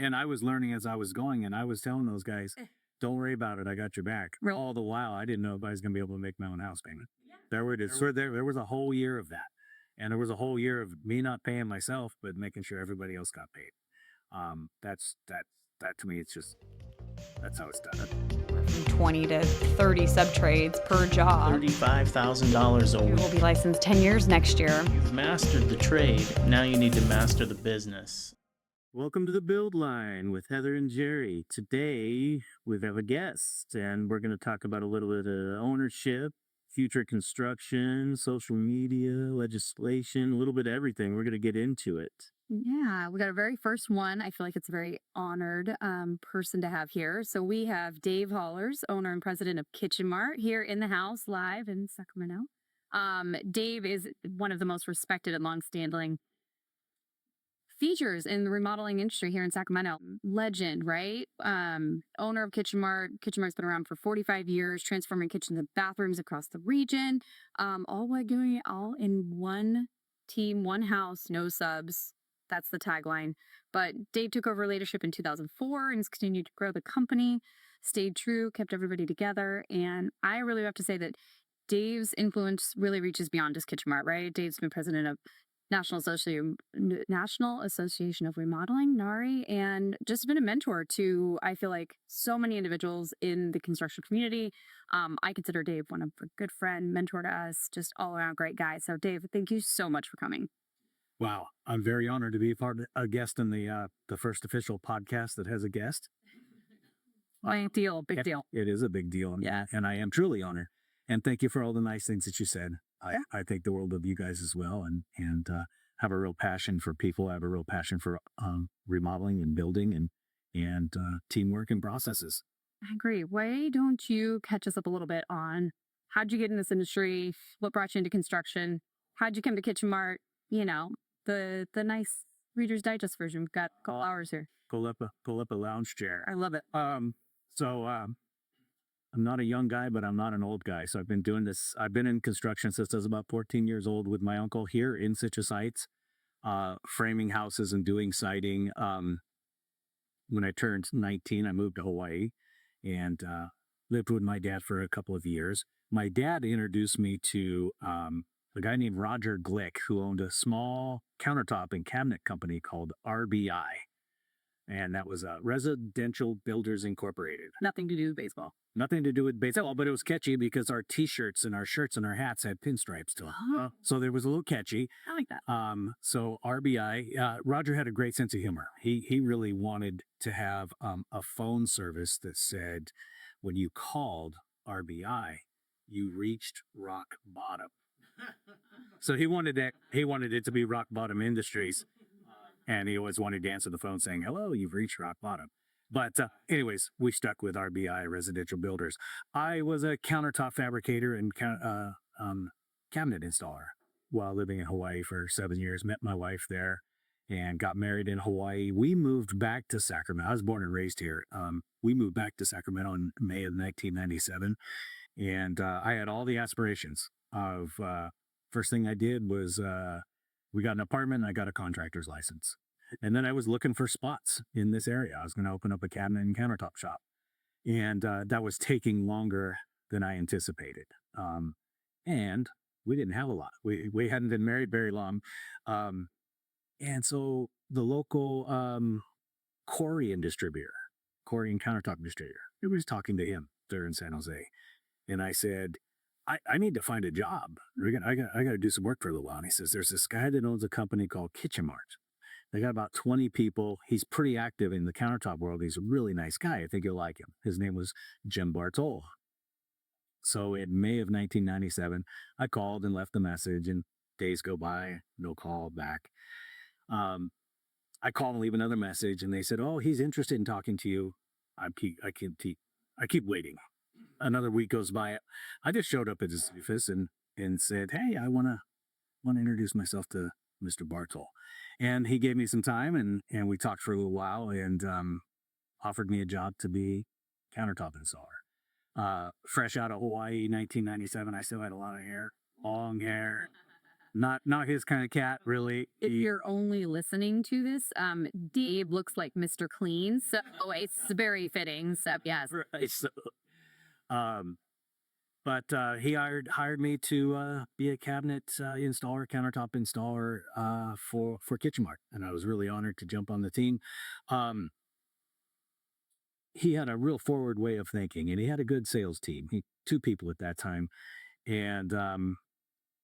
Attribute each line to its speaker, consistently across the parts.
Speaker 1: And I was learning as I was going, and I was telling those guys, don't worry about it. I got your back.
Speaker 2: Real.
Speaker 1: All the while, I didn't know if I was going to be able to make my own house payment. There was a whole year of that. And there was a whole year of me not paying myself, but making sure everybody else got paid. That to me, that's how it's done.
Speaker 2: From 20 to 30 sub-trades per job.
Speaker 3: $35,000 a
Speaker 2: You
Speaker 3: week.
Speaker 2: will be licensed 10 years next year.
Speaker 3: You've mastered the trade. Now you need to master the business.
Speaker 1: Welcome to the Build Line with Heather and Jerry. Today we have a guest, and we're going to talk about a little bit of ownership, future construction, social media, legislation, a little bit of everything. We're going to get into it.
Speaker 2: Yeah, we got our very first one. I feel like it's a very honored person to have here. So we have Dave Hollars, owner and president of Kitchen Mart, here in the house live in Sacramento. Dave is one of the most respected and longstanding features in the remodeling industry here in Sacramento. Legend, right? Owner of Kitchen Mart. Kitchen Mart's been around for 45 years, transforming kitchens and bathrooms across the region. All while doing it all in one team, one house, no subs. That's the tagline. But Dave took over leadership in 2004 and has continued to grow the company, stayed true, kept everybody together. And I really have to say that Dave's influence really reaches beyond just Kitchen Mart, right? Dave's been president of National Association of Remodeling, NARI, and just been a mentor to, I feel like, so many individuals in the construction community. I consider Dave one of a good friend, mentor to us, just all around great guy. So Dave, thank you so much for coming.
Speaker 1: Wow, I'm very honored to be a guest in the first official podcast that has a guest.
Speaker 2: Big deal.
Speaker 1: It is a big deal, and I am truly honored. And thank you for all the nice things that you said. I think the world of you guys as well, and have a real passion for people. I have a real passion for remodeling and building and teamwork and processes.
Speaker 2: I agree. Why don't you catch us up a little bit on how'd you get in this industry? What brought you into construction? How'd you come to Kitchen Mart? You know, the nice Reader's Digest version. We've got a couple hours here.
Speaker 1: Pull up a lounge chair.
Speaker 2: I love it.
Speaker 1: I'm not a young guy, but I'm not an old guy. So I've been doing this. I've been in construction since I was about 14 years old with my uncle here in Citrus Heights, framing houses and doing siding. When I turned 19, I moved to Hawaii and lived with my dad for a couple of years. My dad introduced me to a guy named Roger Glick, who owned a small countertop and cabinet company called RBI. And that was Residential Builders Incorporated.
Speaker 2: Nothing to do with baseball.
Speaker 1: Nothing to do with baseball, but it was catchy because our T-shirts and our shirts and our hats had pinstripes to them. So there was a little catchy.
Speaker 2: I like that.
Speaker 1: So RBI, Roger had a great sense of humor. He really wanted to have a phone service that said, when you called RBI, you reached rock bottom. So he wanted it to be rock bottom industries. And he always wanted to answer the phone saying, hello, you've reached rock bottom. But anyways, we stuck with RBI, Residential Builders. I was a countertop fabricator and cabinet installer while living in Hawaii for 7 years. Met my wife there and got married in Hawaii. We moved back to Sacramento. I was born and raised here. We moved back to Sacramento in May of 1997. And I had all the aspirations of, first thing I did was we got an apartment and I got a contractor's license. And then I was looking for spots in this area. I was going to open up a cabinet and countertop shop. And that was taking longer than I anticipated. And we didn't have a lot. We hadn't been married very long. And so the local quarry and countertop distributor, I was talking to him there in San Jose. And I said, I need to find a job. I got to do some work for a little while. And he says, there's this guy that owns a company called Kitchen Mart. They got about 20 people. He's pretty active in the countertop world. He's a really nice guy. I think you'll like him. His name was Jim Bartol. So in May of 1997, I called and left a message, and days go by, no call back. I called and leave another message, and they said, oh, he's interested in talking to you. I keep waiting. Another week goes by. I just showed up at his office and said, hey, I want to introduce myself to Mr. Bartol. And he gave me some time and we talked for a little while and offered me a job to be countertop installer. Fresh out of Hawaii, 1997, I still had a lot of hair, long hair. not his kind of cat, really.
Speaker 2: If you're only listening to this, Dave looks like Mr. Clean, so it's very fitting. So yes,
Speaker 1: Right, so, um, but he hired me to be a cabinet installer, countertop installer for Kitchen Mart, and I was really honored to jump on the team. Um, he had a real forward way of thinking, and he had a good sales team. He two people at that time, and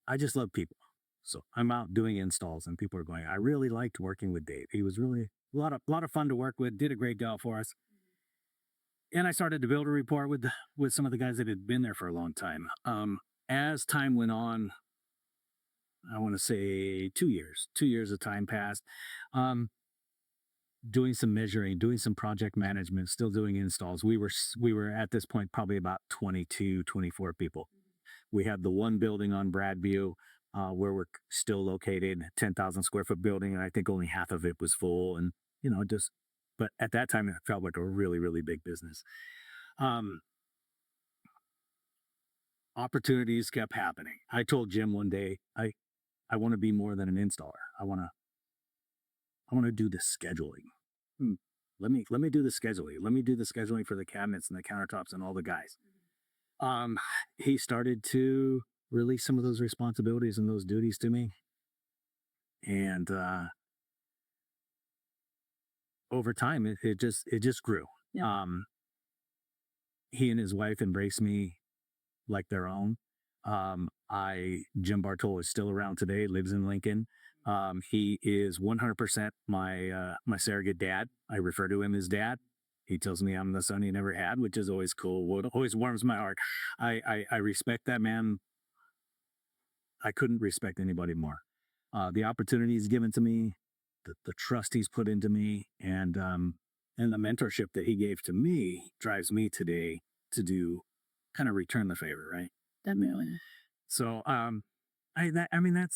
Speaker 1: I just love people. So I'm out doing installs, and people are going. I really liked working with Dave. He was really a lot of fun to work with. Did a great job for us, and I started to build a rapport with some of the guys that had been there for a long time. As time went on, I want to say 2 years. 2 years of time passed. Um, Doing some measuring, doing some project management, still doing installs. We were at this point probably about 22, 24 people. We had the one building on Bradview where we're still located, 10,000 square foot building, and I think only half of it was full. And just, but at that time it felt like a really, really big business. Um, Opportunities kept happening. I told Jim one day, I want to be more than an installer. I want to do the scheduling. Hmm. Let me do the scheduling. Let me do the scheduling for the cabinets and the countertops and all the guys. Um, he started to release some of those responsibilities and those duties to me, and over time, it just grew.
Speaker 2: Yeah.
Speaker 1: He and his wife embraced me like their own. Jim Bartol is still around today, lives in Lincoln. He is 100% my surrogate dad. I refer to him as dad. He tells me I'm the son he never had, which is always cool. What always warms my heart. I respect that man. I couldn't respect anybody more. The opportunities given to me, the trust he's put into me, and the mentorship that he gave to me drives me today to do kind of return the favor, right?
Speaker 2: definitely.
Speaker 1: So, I mean,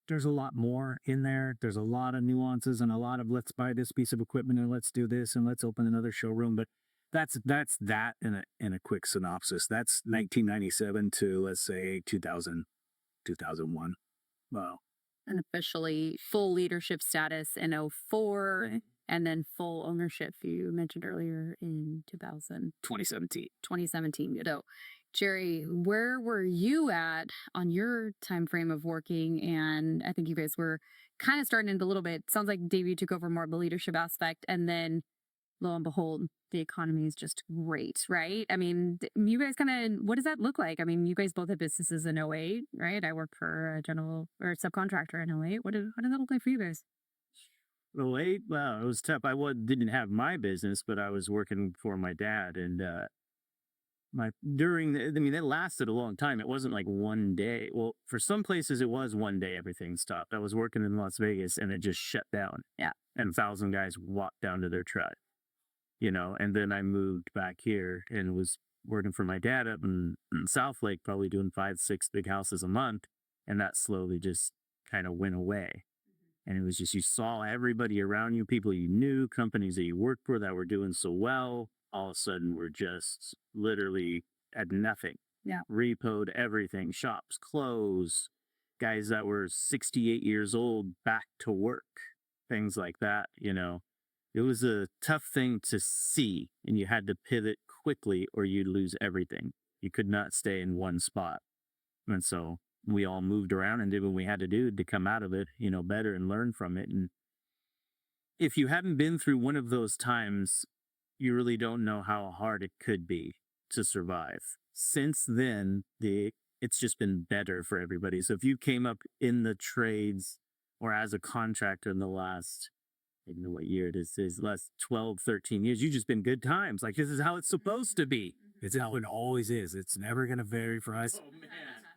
Speaker 1: there's a lot more in there. There's a lot of nuances and a lot of let's buy this piece of equipment and let's do this and let's open another showroom. But that's that in a quick synopsis. That's 1997 to let's say 2000, 2001. Wow.
Speaker 2: And officially full leadership status in '04, and then full ownership you mentioned earlier in
Speaker 1: 2017.
Speaker 2: 2017. Jerry, where were you at on your time frame of working? And I think you guys were kind of starting into a little bit. Sounds like Dave, you took over more of the leadership aspect, and then lo and behold, the economy is just great, right? I mean, you guys kind of, what does that look like? I mean, you guys both have businesses in '08, right? I worked for a general or a subcontractor in '08. What did that look like for you guys?
Speaker 3: Well, well, it was tough. Didn't have my business, but I was working for my dad, and I mean, it lasted a long time. It wasn't like one day. Well, for some places, it was one day. Everything stopped. I was working in Las Vegas, and it just shut down.
Speaker 2: Yeah.
Speaker 3: And 1,000 guys walked down to their truck. And then I moved back here and was working for my dad up in South Lake, probably doing 5, 6 big houses a month. And that slowly just kind of went away. And it was just, you saw everybody around you, people you knew, companies that you worked for that were doing so well, all of a sudden were just literally at nothing.
Speaker 2: Yeah.
Speaker 3: Repoed everything, shops closed, guys that were 68 years old back to work, things like that. It was a tough thing to see, and you had to pivot quickly or you'd lose everything. You could not stay in one spot. And so we all moved around and did what we had to do to come out of it, better and learn from it. And if you haven't been through one of those times, you really don't know how hard it could be to survive. Since then, it's just been better for everybody. So if you came up in the trades or as a contractor in the last, I don't know what year it is last 12, 13 years, you've just been good times. Like, this is how it's supposed to be.
Speaker 1: It's how it always is. It's never going to vary for us.
Speaker 3: Oh, man.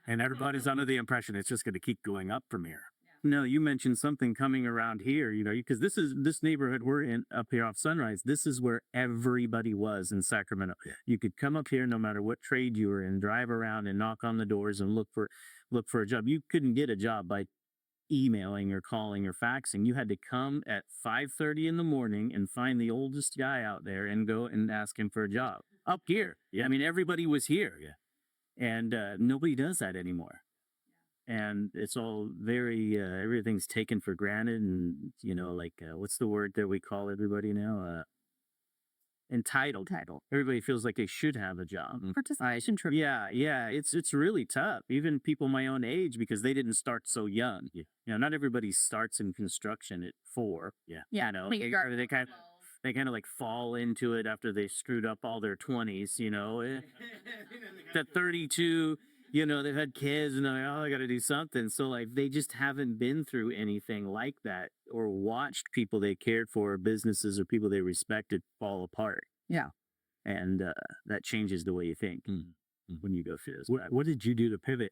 Speaker 1: And everybody's under the impression it's just going to keep going up from here.
Speaker 3: No, you mentioned something coming around here, because this neighborhood we're in up here off Sunrise. This is where everybody was in Sacramento. You could come up here no matter what trade you were in, drive around and knock on the doors and look for a job. You couldn't get a job by emailing or calling or faxing. You had to come at 5:30 in the morning and find the oldest guy out there and go and ask him for a job up here. Yeah, I mean, everybody was here. Yeah, and nobody does that anymore. and it's all very everything's taken for granted, and like what's the word that we call everybody now? Entitled.
Speaker 2: Title.
Speaker 3: Everybody feels like they should have a job.
Speaker 2: Participation trip.
Speaker 3: Yeah, it's really tough. Even people my own age, because they didn't start so young. Not everybody starts in construction at 4.
Speaker 2: Yeah.
Speaker 3: They kind of like fall into it after they screwed up all their 20s. At 32, they've had kids and they're like, oh, I got to do something. So like they just haven't been through anything like that, or watched people they cared for, or businesses or people they respected fall apart.
Speaker 2: Yeah.
Speaker 3: And that changes the way you think when you go through this.
Speaker 1: What did you do to pivot?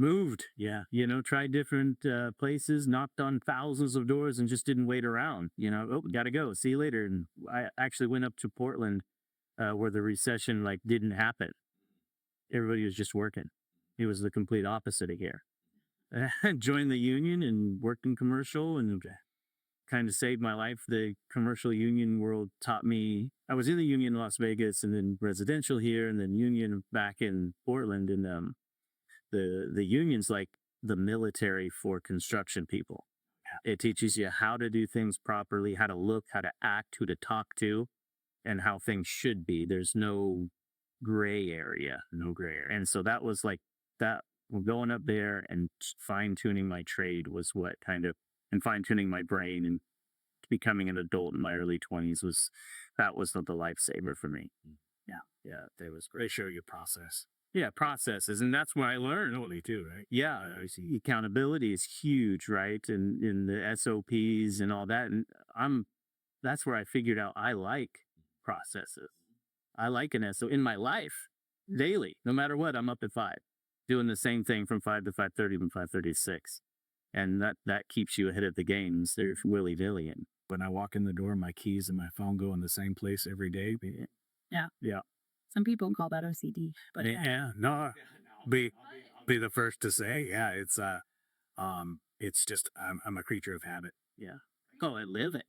Speaker 3: Moved.
Speaker 1: Yeah.
Speaker 3: Tried different places, knocked on thousands of doors, and just didn't wait around. Oh, gotta go. See you later. And I actually went up to Portland, where the recession like didn't happen. Everybody was just working. It was the complete opposite of here. Joined the union and worked in commercial, and kind of saved my life. The commercial union world taught me. I was in the union in Las Vegas, and then residential here, and then union back in Portland. And the union's like the military for construction people. It teaches you how to do things properly, how to look, how to act, who to talk to, and how things should be. There's no gray area. And so that was like that. Going up there and fine tuning my trade was what and fine tuning my brain, and becoming an adult in my early 20s was the lifesaver for me. Yeah, that was great.
Speaker 1: They show you process.
Speaker 3: Yeah, processes, and that's what I learned.
Speaker 1: Totally too, right?
Speaker 3: Yeah, I see. Accountability is huge, right? And in the SOPs and all that, and that's where I figured out I like processes. I like an SO in my life daily, no matter what. I'm up at 5, doing the same thing from 5 to 5:30, from 5:30 to 6, and that keeps you ahead of the games. They're willy nilly. And
Speaker 1: when I walk in the door, my keys and my phone go in the same place every day.
Speaker 2: Yeah. Some people call that OCD, but
Speaker 1: no, be the first to say, yeah, it's just I'm a creature of habit.
Speaker 3: Yeah, I live it.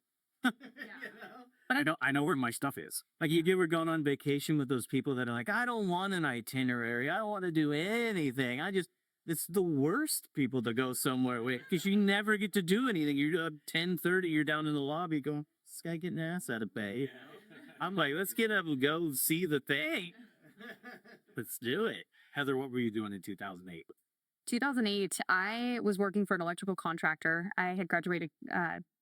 Speaker 2: But
Speaker 1: I know where my stuff is.
Speaker 3: Like you ever gone on vacation with those people that are like, I don't want an itinerary. I don't want to do anything. It's the worst people to go somewhere with, because you never get to do anything. You're up 10:30, you're down in the lobby going, this guy getting ass out of bay. I'm like, let's get up and go see the thing. Let's do it.
Speaker 1: Heather, what were you doing in 2008?
Speaker 2: 2008, I was working for an electrical contractor. I had graduated,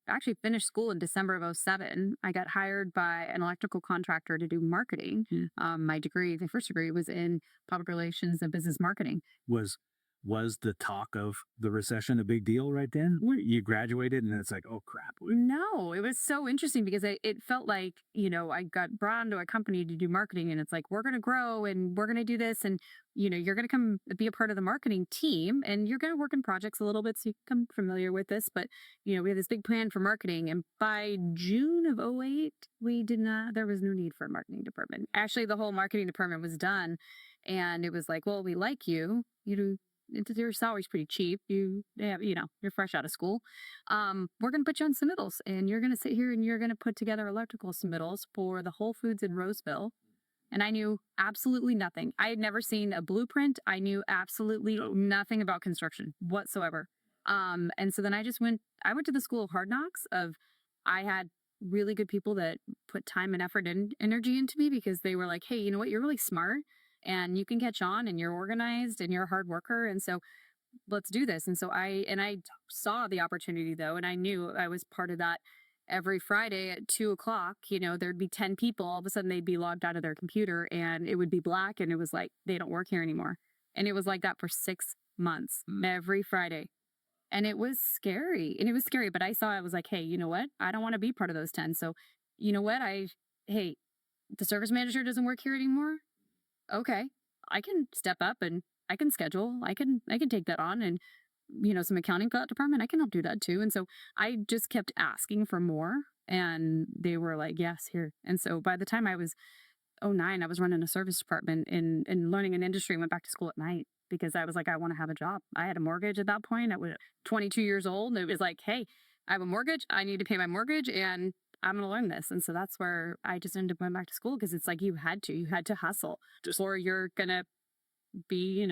Speaker 2: actually finished school in December of 07. I got hired by an electrical contractor to do marketing. My degree, the first degree, was in public relations and business marketing.
Speaker 1: Was the talk of the recession a big deal right then? You graduated and it's like, oh crap.
Speaker 2: No, it was so interesting because it felt like, I got brought into a company to do marketing, and it's like, we're going to grow and we're going to do this. And, you're going to come be a part of the marketing team, and you're going to work in projects a little bit, so you become familiar with this. But, we have this big plan for marketing. And by June of 08, there was no need for a marketing department. Actually, the whole marketing department was done. And it was like, well, we like you. Your salary's pretty cheap. You're fresh out of school. We're going to put you on submittals, and you're going to sit here and you're going to put together electrical submittals for the Whole Foods in Roseville. And I knew absolutely nothing. I had never seen a blueprint. I knew absolutely nothing about construction whatsoever. And so then I went to the School of Hard Knocks. I had really good people that put time and effort and energy into me, because they were like, hey, you know what? You're really smart, and you can catch on, and you're organized, and you're a hard worker. And so let's do this. And so I saw the opportunity though. And I knew I was part of that. Every Friday at 2:00, there'd be 10 people. All of a sudden they'd be logged out of their computer, and it would be black. And it was like, they don't work here anymore. And it was like that for 6 months, every Friday. And it was scary. But I was like, hey, you know what? I don't want to be part of those 10. So you know what? Hey, the service manager doesn't work here anymore. Okay, I can step up and I can schedule. I can take that on, and some accounting for that department, I can help do that too. And so I just kept asking for more, and they were like, yes, here. And so by the time I was 09, I was running a service department in learning an industry, and went back to school at night, because I was like, I want to have a job. I had a mortgage at that point. I was 22 years old. And it was like, hey, I have a mortgage. I need to pay my mortgage, and I'm going to learn this. And so that's where I just ended up going back to school, because it's like you had to hustle, or you're going to be,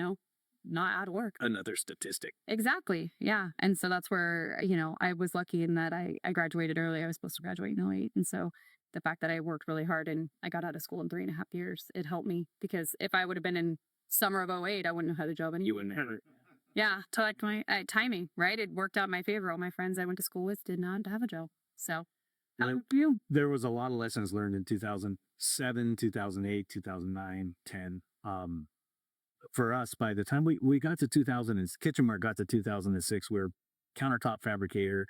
Speaker 2: not out of work.
Speaker 1: Another statistic.
Speaker 2: Exactly. Yeah. And so that's where, I was lucky in that I graduated early. I was supposed to graduate in '08. And so the fact that I worked really hard and I got out of school in 3.5 years, it helped me because if I would have been in summer of '08, I wouldn't have had a job anymore.
Speaker 1: You wouldn't have it.
Speaker 2: Yeah. So like my timing, right? It worked out in my favor. All my friends I went to school with did not have a job. So how
Speaker 1: Well,
Speaker 2: about you?
Speaker 1: There was a lot of lessons learned in 2007, 2008, 2009, 10. For us, by the time we got to 2000, and Kitchen Mart got to 2006, we were countertop fabricator,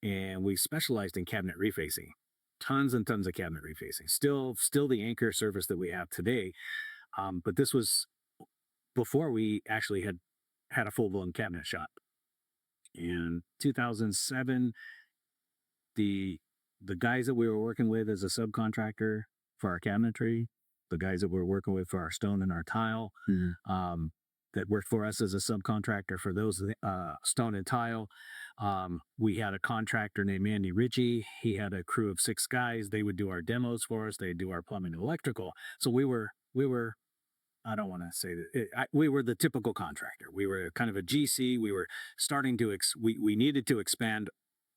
Speaker 1: and we specialized in cabinet refacing. Tons and tons of cabinet refacing. Still the anchor service that we have today. But this was before we actually had a full blown cabinet shop. In 2007, the guys that we were working with as a subcontractor for our cabinetry, the guys that we were working with for our stone and our tile, that worked for us as a subcontractor for those stone and tile. We had a contractor named Andy Ritchie. He had a crew of 6 guys. They would do our demos for us. They'd do our plumbing and electrical. So we were. I don't want to say that we were the typical contractor. We were kind of a GC. We were starting to we needed to expand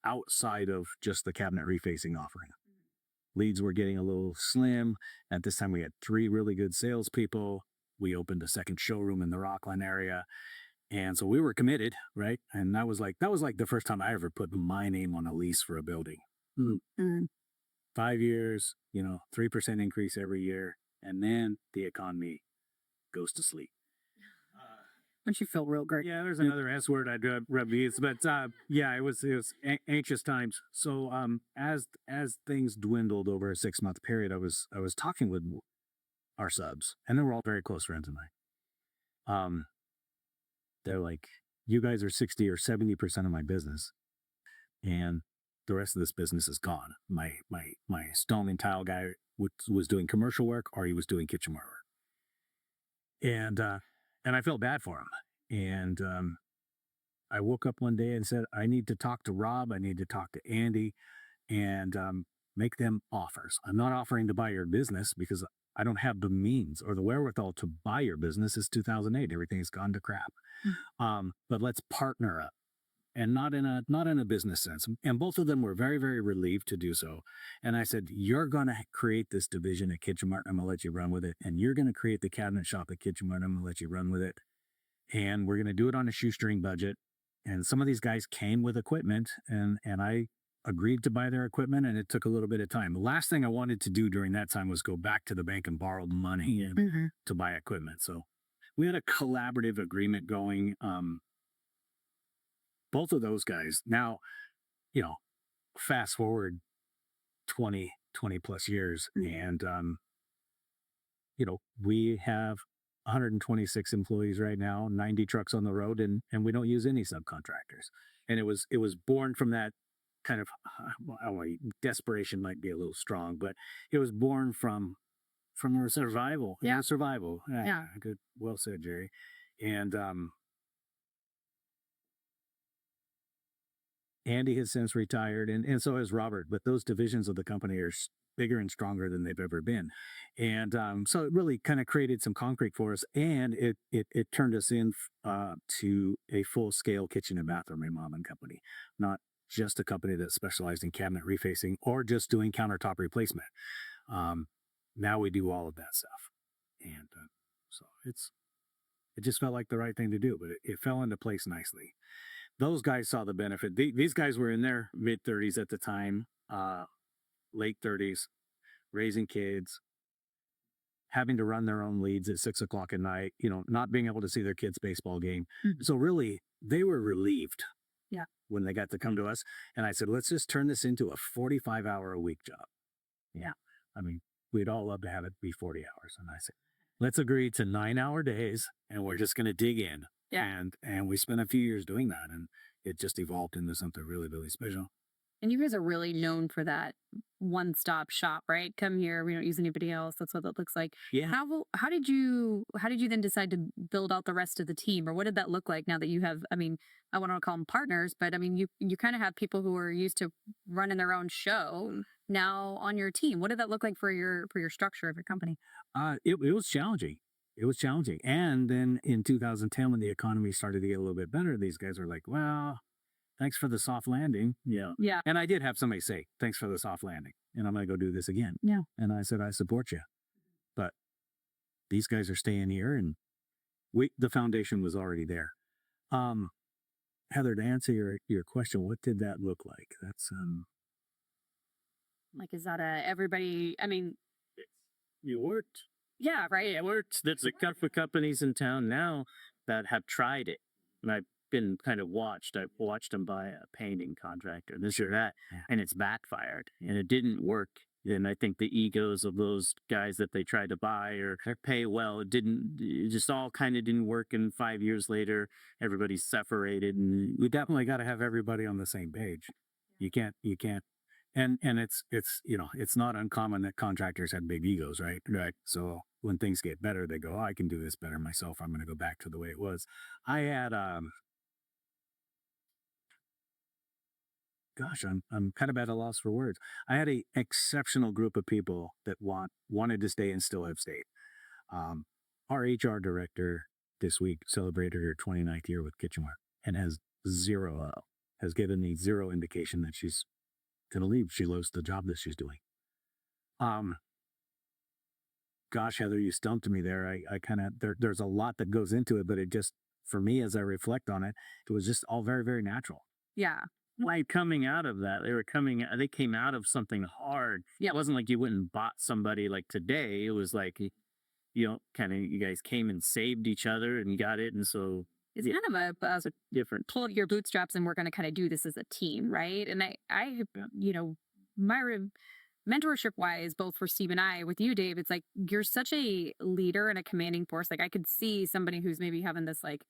Speaker 1: outside of just the cabinet refacing offering. Leads were getting a little slim. At this time, we had 3 really good salespeople. We opened a second showroom in the Rockland area. And so we were committed, right? And that was like the first time I ever put my name on a lease for a building. 5 years, 3% increase every year. And then the economy goes to sleep.
Speaker 2: Don't you feel real great?
Speaker 1: Yeah, there's another S word I'd rub these, but yeah, it was anxious times. So as things dwindled over a 6-month period, I was talking with our subs, and they were all very close friends of mine. They're like, "You guys are 60 or 70% of my business, and the rest of this business is gone." My stone and tile guy was doing commercial work, or he was doing kitchen work, and I felt bad for him. And I woke up one day and said, I need to talk to Rob. I need to talk to Andy and make them offers. I'm not offering to buy your business because I don't have the means or the wherewithal to buy your business. It's 2008. Everything's gone to crap. But let's partner up, and not in a business sense. And both of them were very, very relieved to do so. And I said, you're going to create this division at Kitchen Mart. I'm going to let you run with it. And you're going to create the cabinet shop at Kitchen Mart. I'm going to let you run with it. And we're going to do it on a shoestring budget. And some of these guys came with equipment, and I agreed to buy their equipment, and it took a little bit of time. The last thing I wanted to do during that time was go back to the bank and borrow money to buy equipment. So we had a collaborative agreement going. Both of those guys now, fast forward 20 plus years, and we have 126 employees right now, 90 trucks on the road, and we don't use any subcontractors. And it was born from that kind of, desperation might be a little strong, but it was born from a survival.
Speaker 2: Yeah.
Speaker 1: Survival.
Speaker 2: Yeah.
Speaker 1: Good. Well said, Jerry. And Andy has since retired, and so has Robert. But those divisions of the company are bigger and stronger than they've ever been. And so it really kind of created some concrete for us, and it turned us in to a full-scale kitchen and bathroom remodeling company, not just a company that specialized in cabinet refacing or just doing countertop replacement. Now we do all of that stuff. And so it just felt like the right thing to do, but it fell into place nicely. Those guys saw the benefit. These guys were in their mid-30s at the time, late 30s, raising kids, having to run their own leads at 6:00 at night, not being able to see their kids' baseball game. So really, they were relieved when they got to come to us. And I said, let's just turn this into a 45-hour-a-week job. Yeah. I mean, we'd all love to have it be 40 hours. And I said, let's agree to 9-hour days, and we're just going to dig in.
Speaker 2: Yeah.
Speaker 1: And we spent a few years doing that, and it just evolved into something really, really special.
Speaker 2: And you guys are really known for that one-stop shop, right? Come here, we don't use anybody else. That's what that looks like.
Speaker 1: Yeah.
Speaker 2: How did you then decide to build out the rest of the team, or what did that look like now that you have? I mean, I want to call them partners, but I mean, you kind of have people who are used to running their own show now on your team. What did that look like for your structure of your company?
Speaker 1: It was challenging. It was challenging. And then in 2010, when the economy started to get a little bit better, these guys were like, well, thanks for the soft landing. Yeah.
Speaker 2: Yeah.
Speaker 1: And I did have somebody say, thanks for the soft landing. And I'm going to go do this again.
Speaker 2: Yeah.
Speaker 1: And I said, I support you. But these guys are staying here, and the foundation was already there. Heather, to answer your question, what did that look like? That's
Speaker 2: Like, is that everybody? I mean,
Speaker 3: It worked.
Speaker 2: yeah, right.
Speaker 3: It worked. There's a couple of companies in town now that have tried it. And I've been kind of I've watched them buy a painting contractor, this or that,
Speaker 1: Yeah.
Speaker 3: and it's backfired and it didn't work. And I think the egos of those guys that they tried to buy or pay well, it just all kind of didn't work. And 5 years later, everybody's separated. And
Speaker 1: we definitely got to have everybody on the same page. You can't, and it's it's not uncommon that contractors have big egos, right? Right. So when things get better, they go, oh, I can do this better myself. I'm going to go back to the way it was. I had, gosh, I'm kind of at a loss for words. I had a exceptional group of people that wanted to stay and still have stayed. Our HR director this week celebrated her 29th year with Kitchen Mart and has given me zero indication that she's going to leave. She loves the job that she's doing. Gosh, Heather, you stumped me there. I kind of, there's a lot that goes into it, but it just, for me, as I reflect on it, it was just all very, very natural.
Speaker 2: Yeah.
Speaker 3: like coming out of that, they came out of something hard.
Speaker 2: Yeah.
Speaker 3: It wasn't like you went and bought somebody like today. It was like, you guys came and saved each other and got it. And so
Speaker 2: It's kind of a
Speaker 3: different.
Speaker 2: pull up your bootstraps and we're going to kind of do this as a team, right? And my mentorship wise, both for Steve and I, with you, Dave, it's like you're such a leader and a commanding force. Like I could see somebody who's maybe having this like,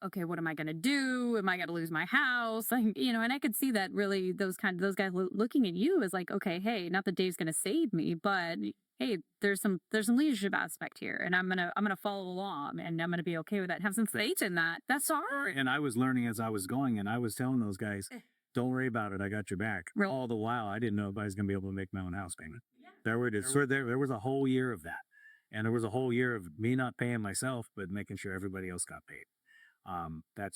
Speaker 2: okay, what am I going to do? Am I going to lose my house? Like, and I could see that really those guys looking at you as like, okay, hey, not that Dave's going to save me, but hey, there's some leadership aspect here, and I'm gonna follow along, and I'm gonna be okay with that. Have some faith in that. That's all right.
Speaker 1: And I was learning as I was going, and I was telling those guys, don't worry about it. I got your back.
Speaker 2: Real-
Speaker 1: All the while, I didn't know if I was going to be able to make my own house payment. There was a whole year of that. And there was a whole year of me not paying myself, but making sure everybody else got paid. That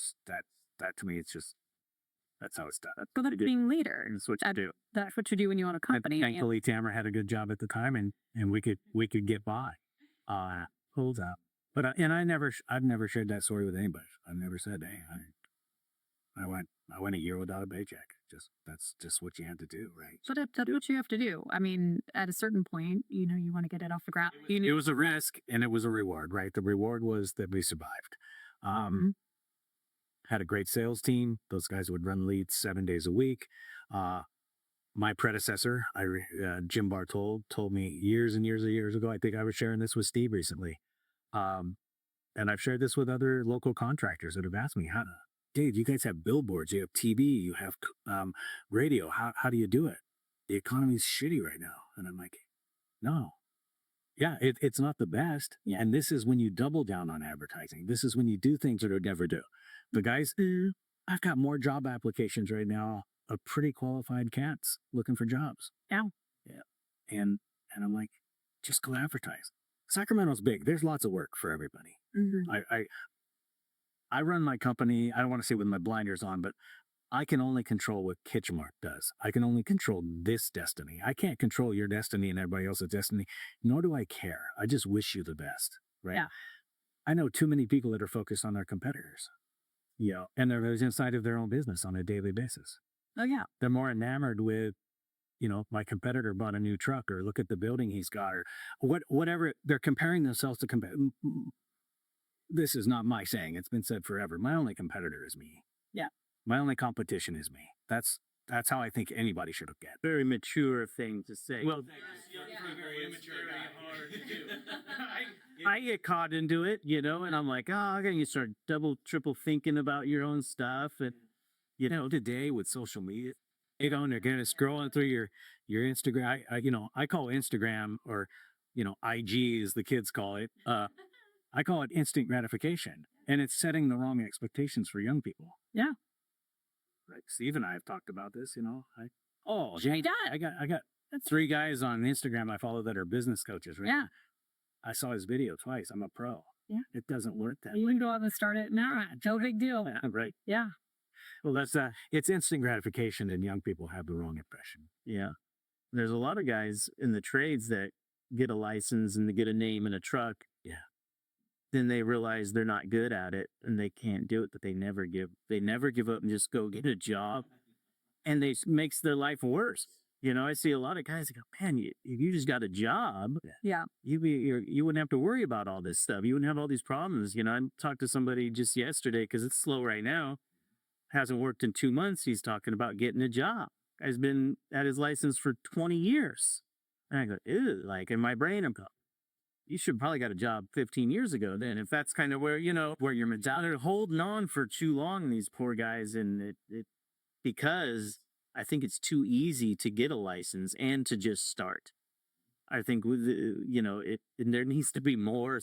Speaker 1: to me, it's just, that's how it's done.
Speaker 2: So that's being leader.
Speaker 3: That's what you do.
Speaker 2: That's what you do when you own a company.
Speaker 1: Thankfully, Tamara had a good job at the time, and we could get by. Hold up. But I've never shared that story with anybody. I've never said, hey, I went a year without a paycheck. That's just what you had to do, right?
Speaker 2: So that's what you have to do. I mean, at a certain point, you want to get it off the ground.
Speaker 1: It was a risk and it was a reward, right? The reward was that we survived. Had a great sales team. Those guys would run leads 7 days a week. My predecessor, Jim Bartol, told me years and years ago, I think I was sharing this with Steve recently. And I've shared this with other local contractors that have asked me, Dave, you guys have billboards, you have TV, you have radio. How do you do it? The economy's shitty right now. And I'm like, no. Yeah, it's not the best. Yeah. And this is when you double down on advertising. This is when you do things that I would never do. The guys, I've got more job applications right now of pretty qualified cats looking for jobs.
Speaker 2: Yeah.
Speaker 1: And I'm like, just go advertise. Sacramento's big. There's lots of work for everybody.
Speaker 2: Mm-hmm.
Speaker 1: I run my company, I don't want to say with my blinders on, but I can only control what Kitchen Mart does. I can only control this destiny. I can't control your destiny and everybody else's destiny, nor do I care. I just wish you the best, right?
Speaker 2: Yeah.
Speaker 1: I know too many people that are focused on their competitors, and they're inside of their own business on a daily basis.
Speaker 2: Oh, yeah.
Speaker 1: They're more enamored with, my competitor bought a new truck, or look at the building he's got, or whatever. They're comparing themselves to This is not my saying. It's been said forever. My only competitor is me.
Speaker 2: Yeah.
Speaker 1: My only competition is me. That's how I think anybody should look at it.
Speaker 3: Very mature thing to say.
Speaker 1: Well,
Speaker 4: very immature, very hard to do.
Speaker 3: I get caught into it, and I'm like, okay, you start double, triple thinking about your own stuff. And,
Speaker 1: today with social media, and they're kind of scrolling through your Instagram. I call Instagram, or, IG as the kids call it. I call it instant gratification, and it's setting the wrong expectations for young people.
Speaker 2: Yeah.
Speaker 1: Right. Steve and I have talked about this,
Speaker 2: Jay,
Speaker 1: I got 3 guys on Instagram I follow that are business coaches, right?
Speaker 2: Yeah.
Speaker 1: I saw his video twice. I'm a pro.
Speaker 2: Yeah.
Speaker 1: It doesn't work that
Speaker 2: You can go out and start it now. No big deal.
Speaker 1: way. Right.
Speaker 2: Yeah.
Speaker 1: Well, that's it's instant gratification, and young people have the wrong impression.
Speaker 3: Yeah. There's a lot of guys in the trades that get a license and they get a name and a truck.
Speaker 1: Yeah.
Speaker 3: Then they realize they're not good at it and they can't do it, but they never give up and just go get a job. And makes their life worse. You know, I see a lot of guys that go, man, if you just got a job,
Speaker 2: Yeah.
Speaker 3: you wouldn't have to worry about all this stuff. You wouldn't have all these problems. You know, I talked to somebody just yesterday because it's slow right now. Hasn't worked in 2 months. He's talking about getting a job. Guy's been at his license for 20 years. And I go, ew, like in my brain, I'm going, you should probably got a job 15 years ago then. If that's kind of where, you know, where you're mentality, holding on for too long, these poor guys. And because I think it's too easy to get a license and to just start. I think with there needs to be more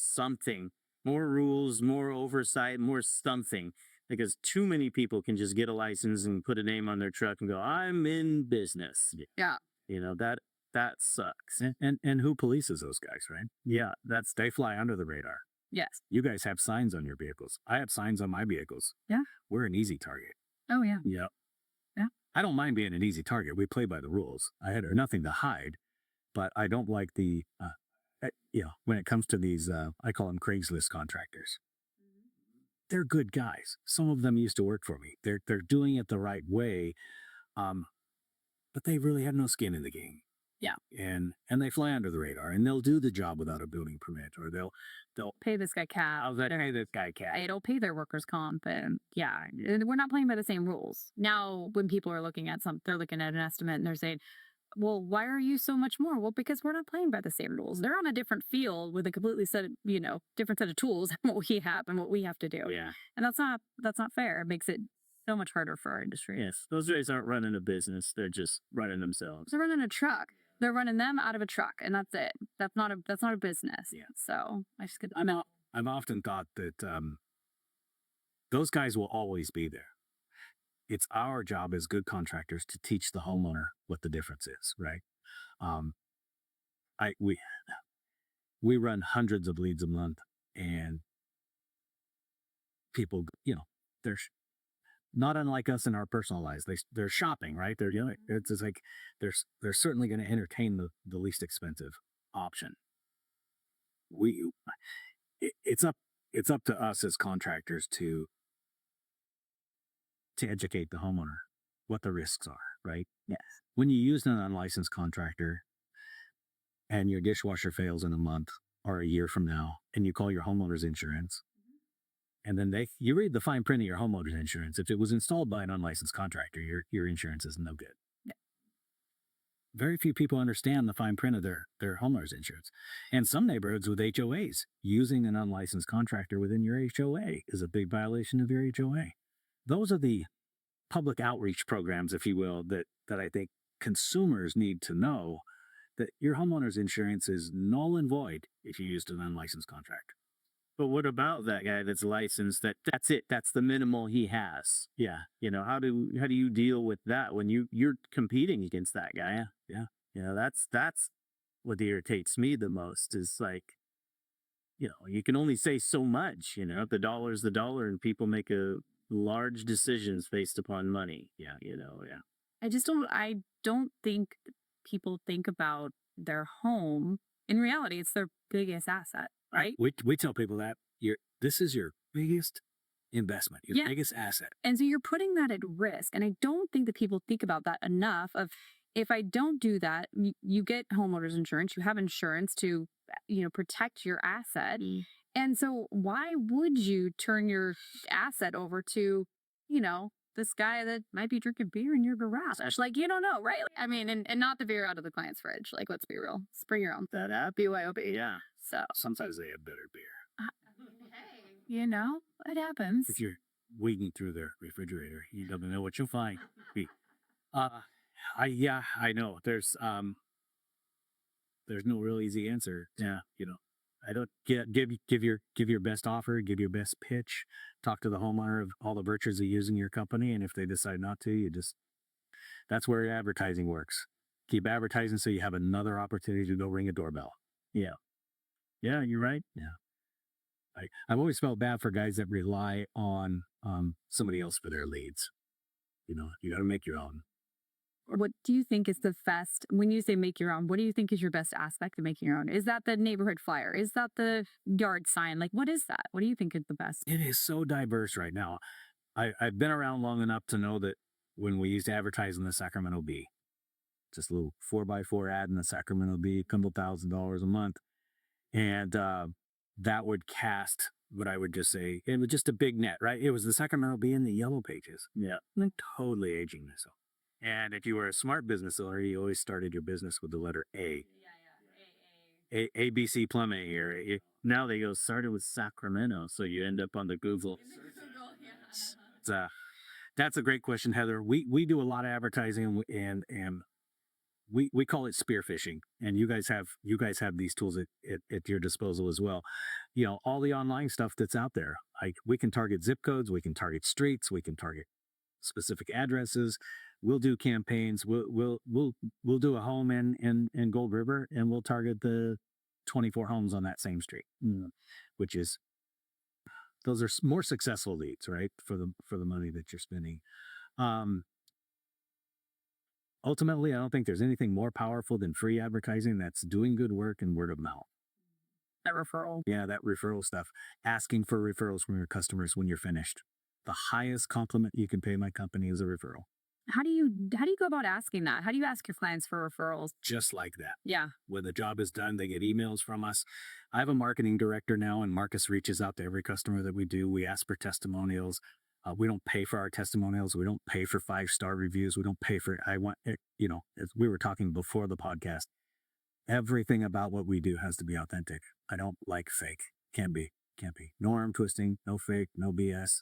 Speaker 3: rules, more oversight, more something, because too many people can just get a license and put a name on their truck and go, I'm in business.
Speaker 2: Yeah.
Speaker 3: You know, that sucks.
Speaker 1: And who polices those guys, right?
Speaker 3: Yeah,
Speaker 1: They fly under the radar.
Speaker 2: Yes.
Speaker 1: You guys have signs on your vehicles. I have signs on my vehicles.
Speaker 2: Yeah.
Speaker 1: We're an easy target.
Speaker 2: Oh, yeah.
Speaker 1: Yep.
Speaker 2: Yeah.
Speaker 1: I don't mind being an easy target. We play by the rules. I had nothing to hide, but I don't like when it comes to these, I call them Craigslist contractors. They're good guys. Some of them used to work for me. They're doing it the right way, but they really have no skin in the game.
Speaker 2: Yeah.
Speaker 1: And they fly under the radar, and they'll do the job without a building permit, or they'll
Speaker 2: Pay this guy cap.
Speaker 1: pay this guy cash.
Speaker 2: It'll pay their workers' comp. And yeah, we're not playing by the same rules. Now, when people are looking at they're looking at an estimate and they're saying, well, why are you so much more? Well, because we're not playing by the same rules. They're on a different field with a completely different set of tools than what we have and what we have to do.
Speaker 3: Yeah.
Speaker 2: And that's not fair. It makes it so much harder for our industry.
Speaker 3: Yes. Those guys aren't running a business. They're just running themselves.
Speaker 2: They're running a truck. They're running them out of a truck, and that's it. That's not a business.
Speaker 1: Yeah.
Speaker 2: So I just could.
Speaker 1: I've often thought that those guys will always be there. It's our job as good contractors to teach the homeowner what the difference is, right? We run hundreds of leads a month, and people, they're not unlike us in our personal lives. They're shopping, right? It's just like they're certainly going to entertain the least expensive option. It's up to us as contractors to educate the homeowner what the risks are, right?
Speaker 2: Yes.
Speaker 1: When you use an unlicensed contractor and your dishwasher fails in a month or a year from now, and you call your homeowner's insurance, and then you read the fine print of your homeowner's insurance. If it was installed by an unlicensed contractor, your insurance is no good.
Speaker 2: Yeah.
Speaker 1: Very few people understand the fine print of their homeowner's insurance. And some neighborhoods with HOAs, using an unlicensed contractor within your HOA is a big violation of your HOA. Those are the public outreach programs, if you will, that I think consumers need to know, that your homeowner's insurance is null and void if you used an unlicensed contractor.
Speaker 3: But what about that guy that's licensed? That's it. That's the minimal he has.
Speaker 1: Yeah.
Speaker 3: You know, how do you deal with that when you're competing against that guy?
Speaker 1: Yeah.
Speaker 3: You know, that's what irritates me the most is like, you can only say so much. The dollar's the dollar, and people make large decisions based upon money.
Speaker 1: Yeah.
Speaker 3: Yeah.
Speaker 2: I don't think people think about their home. In reality, it's their biggest asset, right?
Speaker 1: We tell people that this is your biggest investment, your biggest asset.
Speaker 2: And so you're putting that at risk. And I don't think that people think about that enough of, if I don't do that, you get homeowners insurance, you have insurance to, protect your asset. And so why would you turn your asset over to, this guy that might be drinking beer in your garage? Like, you don't know, right? I mean, and not the beer out of the client's fridge. Like, let's be real. Just bring your own.
Speaker 3: That app.
Speaker 2: BYOB.
Speaker 3: Yeah.
Speaker 2: So
Speaker 1: Sometimes they have better beer.
Speaker 2: It happens.
Speaker 1: If you're weeding through their refrigerator, you don't know what you'll find. I know. There's no real easy answer.
Speaker 3: Yeah.
Speaker 1: I don't give your best offer, give your best pitch, talk to the homeowner of all the virtues of using your company, and if they decide not to, that's where advertising works. Keep advertising so you have another opportunity to go ring a doorbell.
Speaker 3: Yeah. Yeah, you're right.
Speaker 1: I've always felt bad for guys that rely on somebody else for their leads. You got to make your own.
Speaker 2: What do you think is the best when you say make your own? What do you think is your best aspect of making your own? Is that the neighborhood flyer? Is that the yard sign? Like, what is that? What do you think is the best?
Speaker 1: It is so diverse right now. I've been around long enough to know that when we used to advertise in the Sacramento Bee, just a little 4x4 ad in the Sacramento Bee, a couple $1,000s a month. And that would cast what I would just say, it was just a big net, right? It was the Sacramento Bee in the yellow pages.
Speaker 3: Yeah.
Speaker 1: And totally aging myself. And if you were a smart business owner, you always started your business with the letter A. ABC Plumbing here.
Speaker 3: Now they go started with Sacramento, so you end up on the Google.
Speaker 1: It's, that's a great question, Heather. We do a lot of advertising and we call it spear phishing, and you guys have these tools at your disposal as well. All the online stuff that's out there. Like, we can target zip codes, we can target streets, we can target specific addresses. We'll do campaigns. We'll do a home in Gold River, and we'll target the 24 homes on that same street, which is, those are more successful leads, right? For the money that you're spending. Ultimately, I don't think there's anything more powerful than free advertising that's doing good work and word of mouth.
Speaker 2: That referral.
Speaker 1: Yeah, that referral stuff. Asking for referrals from your customers when you're finished. The highest compliment you can pay my company is a referral.
Speaker 2: How do you go about asking that? How do you ask your clients for referrals?
Speaker 1: Just like that.
Speaker 2: Yeah.
Speaker 1: When the job is done, they get emails from us. I have a marketing director now, and Marcus reaches out to every customer that we do. We ask for testimonials. We don't pay for our testimonials. We don't pay for 5-star reviews. We don't pay for, as we were talking before the podcast, everything about what we do has to be authentic. I don't like fake. Can't be. No arm twisting, no fake, no BS.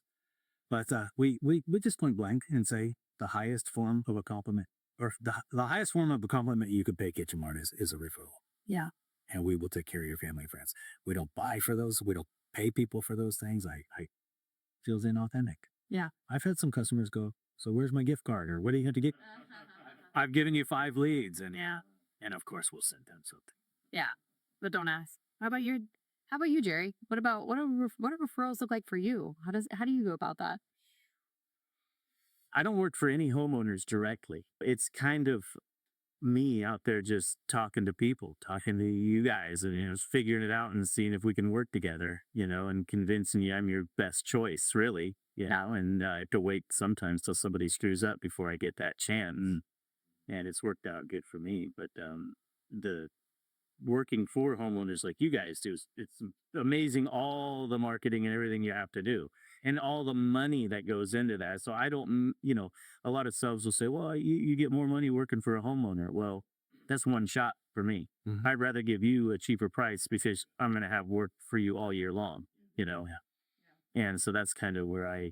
Speaker 1: But we just point blank and say the highest form of a compliment, or the highest form of a compliment you could pay Kitchen Mart is a referral.
Speaker 2: Yeah.
Speaker 1: And we will take care of your family and friends. We don't buy for those. We don't pay people for those things. I feels inauthentic.
Speaker 2: Yeah.
Speaker 1: I've had some customers go, so where's my gift card? Or what do you have to get? I've given you 5 leads. And and of course we'll send them something.
Speaker 2: Yeah. But don't ask. How about you, Jerry? What do referrals look like for you? How do you go about that?
Speaker 3: I don't work for any homeowners directly. It's kind of me out there just talking to people, talking to you guys, and figuring it out and seeing if we can work together, and convincing you I'm your best choice, really, and I have to wait sometimes till somebody screws up before I get that chance. And it's worked out good for me. But the working for homeowners like you guys do, it's amazing, all the marketing and everything you have to do and all the money that goes into that. So I don't, a lot of subs will say, well, you get more money working for a homeowner. Well, that's one shot for me.
Speaker 1: Mm-hmm.
Speaker 3: I'd rather give you a cheaper price because I'm going to have work for you all year long, And so that's kind of where I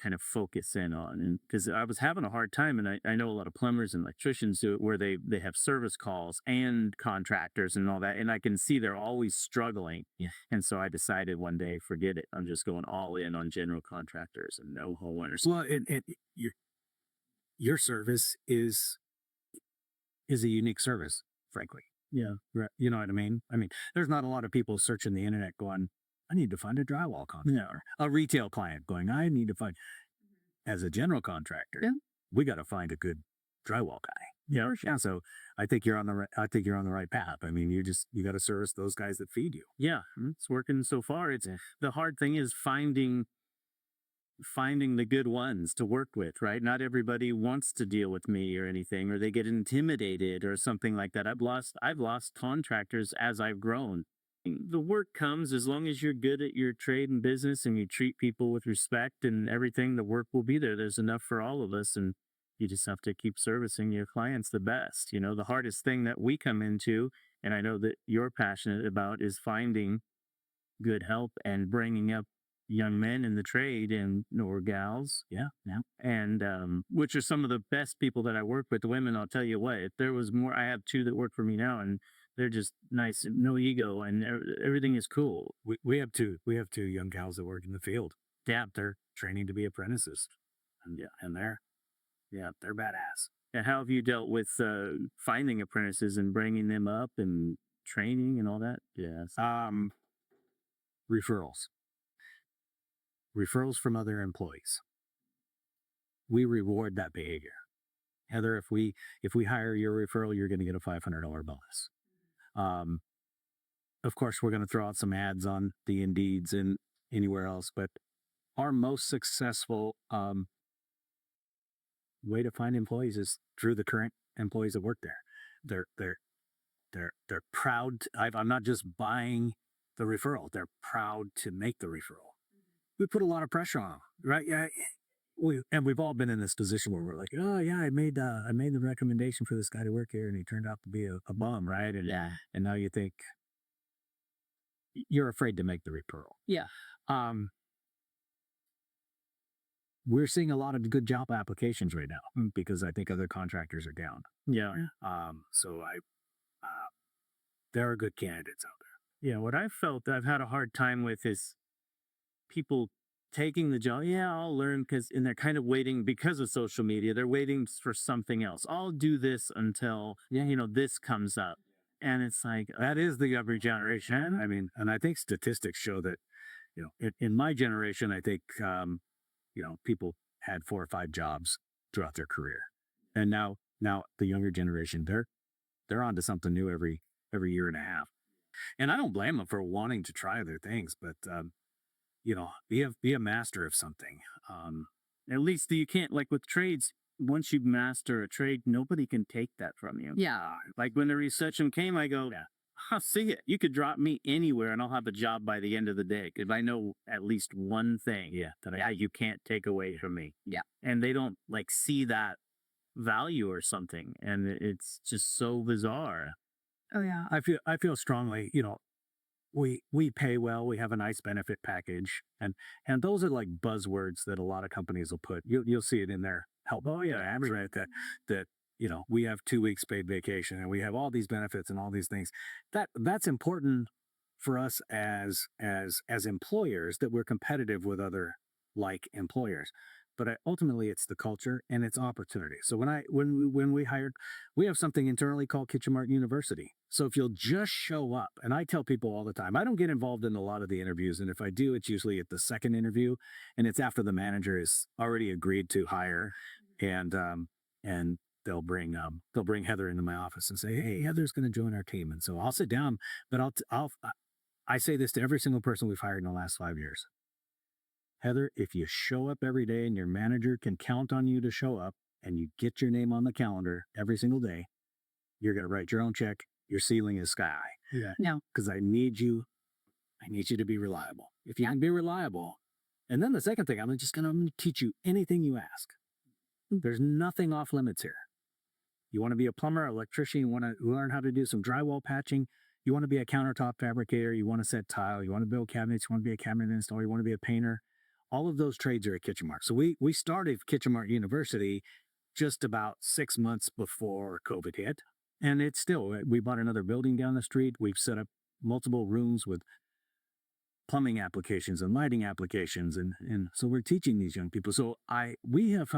Speaker 3: kind of focus in on. And because I was having a hard time, and I know a lot of plumbers and electricians do it, where they have service calls and contractors and all that, and I can see they're always struggling.
Speaker 1: Yeah.
Speaker 3: And so I decided one day, forget it, I'm just going all in on general contractors and no homeowners.
Speaker 1: Well, your service is a unique service, frankly.
Speaker 3: Yeah.
Speaker 1: You know what I mean? There's not a lot of people searching the internet going, I need to find a drywall contractor. A retail client going, I need to find, as a general contractor, we got to find a good drywall guy.
Speaker 3: Yeah.
Speaker 1: Yeah. So I think you're on the right path. You got to service those guys that feed you.
Speaker 3: Yeah. It's working so far. It's the hard thing is finding the good ones to work with, right? Not everybody wants to deal with me or anything, or they get intimidated or something like that. I've lost contractors as I've grown. The work comes as long as you're good at your trade and business and you treat people with respect and everything, the work will be there. There's enough for all of us, and you just have to keep servicing your clients the best. The hardest thing that we come into, and I know that you're passionate about, is finding good help and bringing up young men in the trade or gals.
Speaker 1: Yeah.
Speaker 3: And which are some of the best people that I work with. The women, I'll tell you what, if there was more, I have 2 that work for me now, and they're just nice, no ego, and everything is cool.
Speaker 1: We have 2 young gals that work in the field. Yeah, they're training to be apprentices, and they're badass.
Speaker 3: And how have you dealt with finding apprentices and bringing them up? And training and all that. Yes.
Speaker 1: Referrals. Referrals from other employees. We reward that behavior. Heather, if we hire your referral, you're going to get a $500 bonus. Of course, we're going to throw out some ads on the Indeeds and anywhere else, but our most successful way to find employees is through the current employees that work there. They're proud. I'm not just buying the referral; they're proud to make the referral. We put a lot of pressure on them, right? Yeah, we've all been in this position where we're like, oh yeah, I made the recommendation for this guy to work here, and he turned out to be a bum, right? And and now you think you're afraid to make the referral.
Speaker 2: Yeah.
Speaker 1: We're seeing a lot of good job applications right now because I think other contractors are down.
Speaker 3: Yeah.
Speaker 1: So there are good candidates out there.
Speaker 3: Yeah. What I've felt that I've had a hard time with is people taking the job. Yeah, I'll learn and they're kind of waiting because of social media. They're waiting for something else. I'll do this until, this comes up. And it's like,
Speaker 1: that is the younger generation. I mean, and I think statistics show that, in my generation, I think, people had 4 or 5 jobs throughout their career. And now the younger generation, they're onto something new every year and a half. And I don't blame them for wanting to try other things, but, be a master of something.
Speaker 3: At least you can't, like with trades, once you master a trade, nobody can take that from you.
Speaker 2: Yeah.
Speaker 3: Like when the recession came, I go, I'll see it. You could drop me anywhere and I'll have a job by the end of the day because I know at least one thing that you can't take away from me.
Speaker 2: Yeah.
Speaker 3: And they don't see that value or something. And it's just so bizarre.
Speaker 2: Oh yeah.
Speaker 1: I feel strongly, we pay well, we have a nice benefit package, and those are like buzzwords that a lot of companies will put. You'll see it in their help. Oh yeah, average rate that we have 2 weeks paid vacation and we have all these benefits and all these things. That's important for us as employers, that we're competitive with other like employers. But ultimately, it's the culture and it's opportunity. So when we hired, we have something internally called Kitchen Mart University. So if you'll just show up, and I tell people all the time, I don't get involved in a lot of the interviews, and if I do, it's usually at the second interview, and it's after the manager has already agreed to hire, and they'll bring Heather into my office and say, hey, Heather's going to join our team, and so I'll sit down, but I say this to every single person we've hired in the last 5 years. Heather, if you show up every day and your manager can count on you to show up and you get your name on the calendar every single day, you're going to write your own check. Your ceiling is sky high.
Speaker 2: Yeah. No.
Speaker 1: Because I need you to be reliable. If you can be reliable. And then the second thing, I'm going to teach you anything you ask. There's nothing off limits here. You want to be a plumber, electrician, you want to learn how to do some drywall patching, you want to be a countertop fabricator, you want to set tile, you want to build cabinets, you want to be a cabinet installer, you want to be a painter. All of those trades are at Kitchen Mart. So we started Kitchen Mart University just about 6 months before COVID hit. And it's still, we bought another building down the street. We've set up multiple rooms with plumbing applications and lighting applications. And so we're teaching these young people. So we have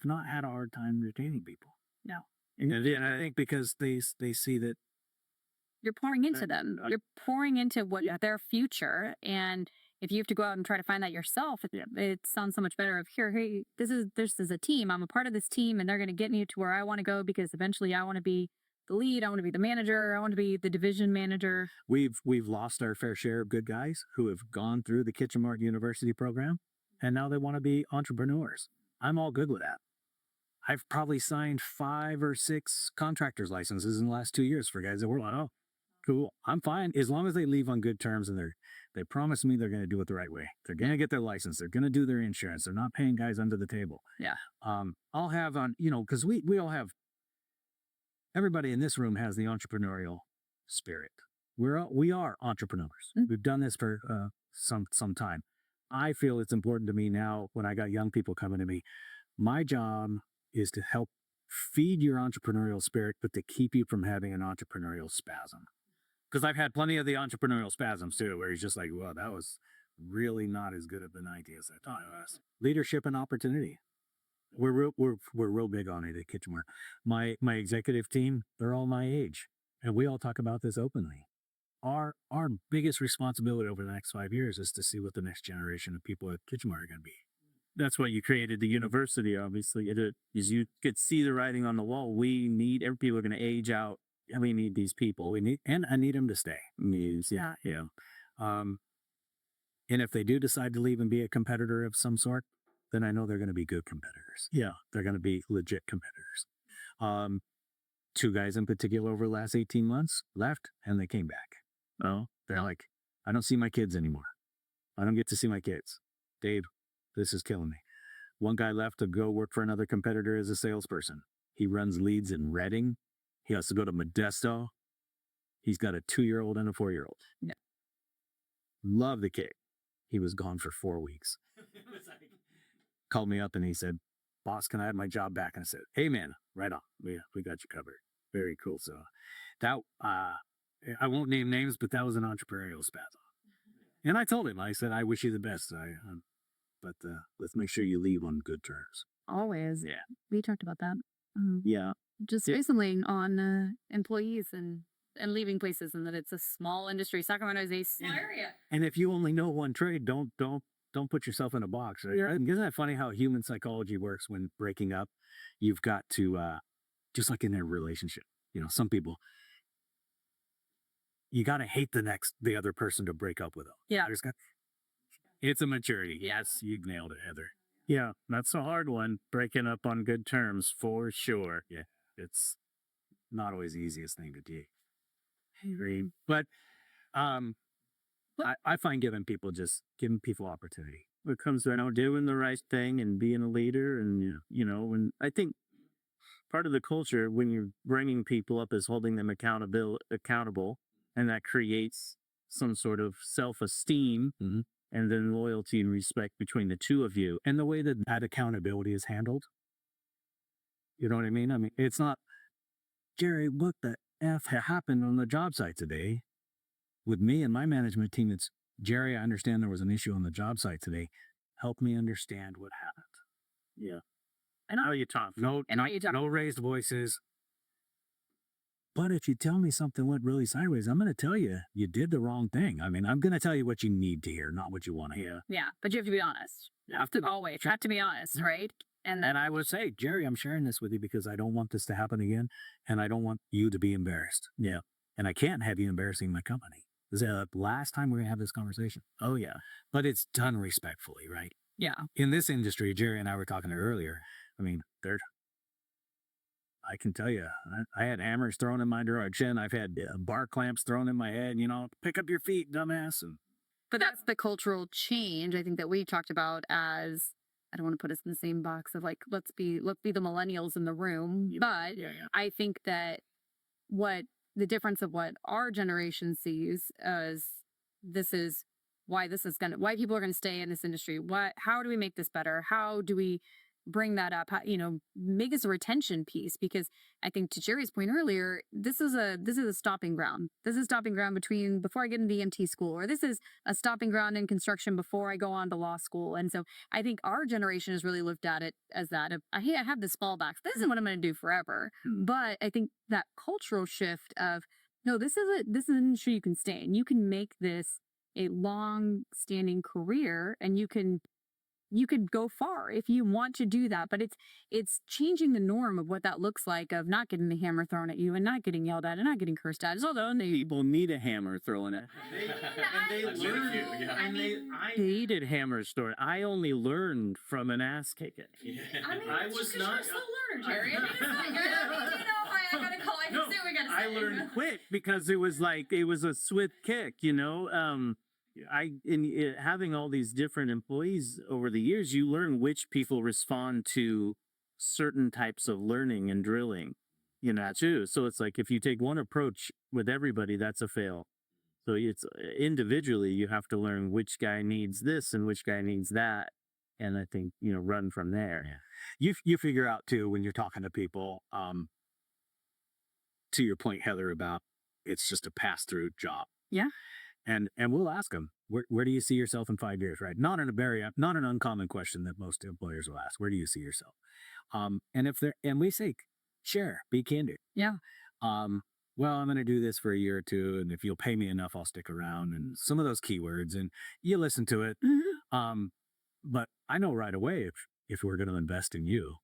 Speaker 1: not had a hard time retaining people.
Speaker 2: No.
Speaker 1: And I think because they see that
Speaker 2: you're pouring into them. You're pouring into their future. And if you have to go out and try to find that yourself, it sounds so much better. Hey, this is a team. I'm a part of this team, and they're going to get me to where I want to go because eventually I want to be the lead. I want to be the manager. I want to be the division manager.
Speaker 1: We've lost our fair share of good guys who have gone through the Kitchen Mart University program, and now they want to be entrepreneurs. I'm all good with that. I've probably signed 5 or 6 contractor's licenses in the last 2 years for guys that were like, oh, cool, I'm fine as long as they leave on good terms and they promise me they're going to do it the right way. They're going to get their license. They're going to do their insurance. They're not paying guys under the table.
Speaker 2: Yeah.
Speaker 1: I'll have because we all have, everybody in this room has the entrepreneurial spirit. We are entrepreneurs. Mm-hmm. We've done this for some time. I feel it's important to me now when I got young people coming to me. My job is to help feed your entrepreneurial spirit, but to keep you from having an entrepreneurial spasm. Because I've had plenty of the entrepreneurial spasms too, where he's just like, well, that was really not as good of an idea as I thought it was. Leadership and opportunity. We're real big on it at Kitchen Mart. My executive team, they're all my age, and we all talk about this openly. Our biggest responsibility over the next 5 years is to see what the next generation of people at Kitchen Mart are going to be.
Speaker 3: That's why you created the university, obviously. Is you could see the writing on the wall. We need every people are going to age out, and we need these people.
Speaker 1: And I need them to stay.
Speaker 3: Yeah.
Speaker 1: Yeah. And if they do decide to leave and be a competitor of some sort, then I know they're going to be good competitors.
Speaker 3: Yeah.
Speaker 1: They're going to be legit competitors. Two guys in particular over the last 18 months left and they came back.
Speaker 3: Oh,
Speaker 1: They're like, I don't see my kids anymore. I don't get to see my kids. Dave, this is killing me. One guy left to go work for another competitor as a salesperson. He runs leads in Reading. He has to go to Modesto. He's got a 2-year-old and a 4-year-old.
Speaker 2: Yeah.
Speaker 1: Love the kid. He was gone for 4 weeks. Called me up and he said, boss, can I have my job back? And I said, hey man, right on. We got you covered. Very cool. So that, I won't name names, but that was an entrepreneurial spasm. And I told him, I said, I wish you the best. But let's make sure you leave on good terms.
Speaker 2: Always.
Speaker 1: Yeah.
Speaker 2: We talked about that.
Speaker 3: yeah.
Speaker 2: Just
Speaker 3: Yeah.
Speaker 2: recently on employees and leaving places, and that it's a small industry. Sacramento is a small area.
Speaker 1: And if you only know one trade, don't put yourself in a box. Right?
Speaker 3: Yeah.
Speaker 1: Isn't that funny how human psychology works when breaking up? You've got to, just like in a relationship, some people, you got to hate the other person to break up with them.
Speaker 2: Yeah.
Speaker 1: It's a maturity. Yes, you nailed it, Heather.
Speaker 3: Yeah, that's a hard one. Breaking up on good terms, for sure.
Speaker 1: Yeah, it's not always the easiest thing to do.
Speaker 3: I agree.
Speaker 1: But I find giving people opportunity.
Speaker 3: It comes to doing the right thing and being a leader, and and I think part of the culture when you're bringing people up is holding them accountable, and that creates some sort of self-esteem.
Speaker 1: Mhm.
Speaker 3: And then loyalty and respect between the two of you.
Speaker 1: And the way that accountability is handled, you know what I mean? I mean, it's not, Jerry, what the F happened on the job site today? With me and my management team, it's, Jerry, I understand there was an issue on the job site today. Help me understand what happened.
Speaker 3: Yeah. And how you talk.
Speaker 1: No raised voices. But if you tell me something went really sideways, I'm going to tell you, you did the wrong thing. I mean, I'm going to tell you what you need to hear, not what you want to hear.
Speaker 2: Yeah, but you have to be honest.
Speaker 1: You have to
Speaker 2: always have to be honest, right?
Speaker 1: And I would say, Jerry, I'm sharing this with you because I don't want this to happen again, and I don't want you to be embarrassed.
Speaker 3: Yeah.
Speaker 1: And I can't have you embarrassing my company. This is the last time we're going to have this conversation.
Speaker 3: Oh, yeah.
Speaker 1: But it's done respectfully, right?
Speaker 2: Yeah.
Speaker 1: In this industry, Jerry and I were talking earlier. I mean, I can tell you, I had hammers thrown in my direction. I've had bar clamps thrown in my head, pick up your feet, dumbass.
Speaker 2: But that's the cultural change I think that we talked about as, I don't want to put us in the same box of like, let's be the millennials in the room. But
Speaker 1: yeah.
Speaker 2: I think that what the difference of what our generation sees as this is why people are going to stay in this industry. How do we make this better? How do we bring that up? How, make this a retention piece, because I think to Jerry's point earlier, this is a stopping ground. This is a stopping ground before I get into EMT school, or this is a stopping ground in construction before I go on to law school. And so I think our generation has really looked at it as that of, hey, I have this fallback. This isn't what I'm going to do forever. But I think that cultural shift of, no, this is an industry you can stay in. You can make this a long-standing career, and you could go far if you want to do that. But it's changing the norm of what that looks like, of not getting the hammer thrown at you and not getting yelled at and not getting cursed at. Although
Speaker 3: people need a hammer thrown at. I needed hammers thrown. I only learned from an ass kicking.
Speaker 4: Yeah.
Speaker 2: I was not. You're a slow learner, Jerry. I mean, it's not. I gotta call. I can see what we gotta say.
Speaker 3: I learned quick because it was a swift kick. Having all these different employees over the years, you learn which people respond to certain types of learning and drilling, too. So it's like, if you take one approach with everybody, that's a fail. So it's individually, you have to learn which guy needs this and which guy needs that. And I think, run from there.
Speaker 1: Yeah. You figure out too, when you're talking to people, to your point, Heather, about it's just a pass-through job.
Speaker 2: Yeah.
Speaker 1: And we'll ask them, where do you see yourself in 5 years? Right? Not an uncommon question that most employers will ask. Where do you see yourself? And we say, share, be candid.
Speaker 2: Yeah.
Speaker 1: Well, I'm going to do this for a year or two, and if you'll pay me enough, I'll stick around. And some of those keywords, and you listen to it. But I know right away if we're going to invest in you,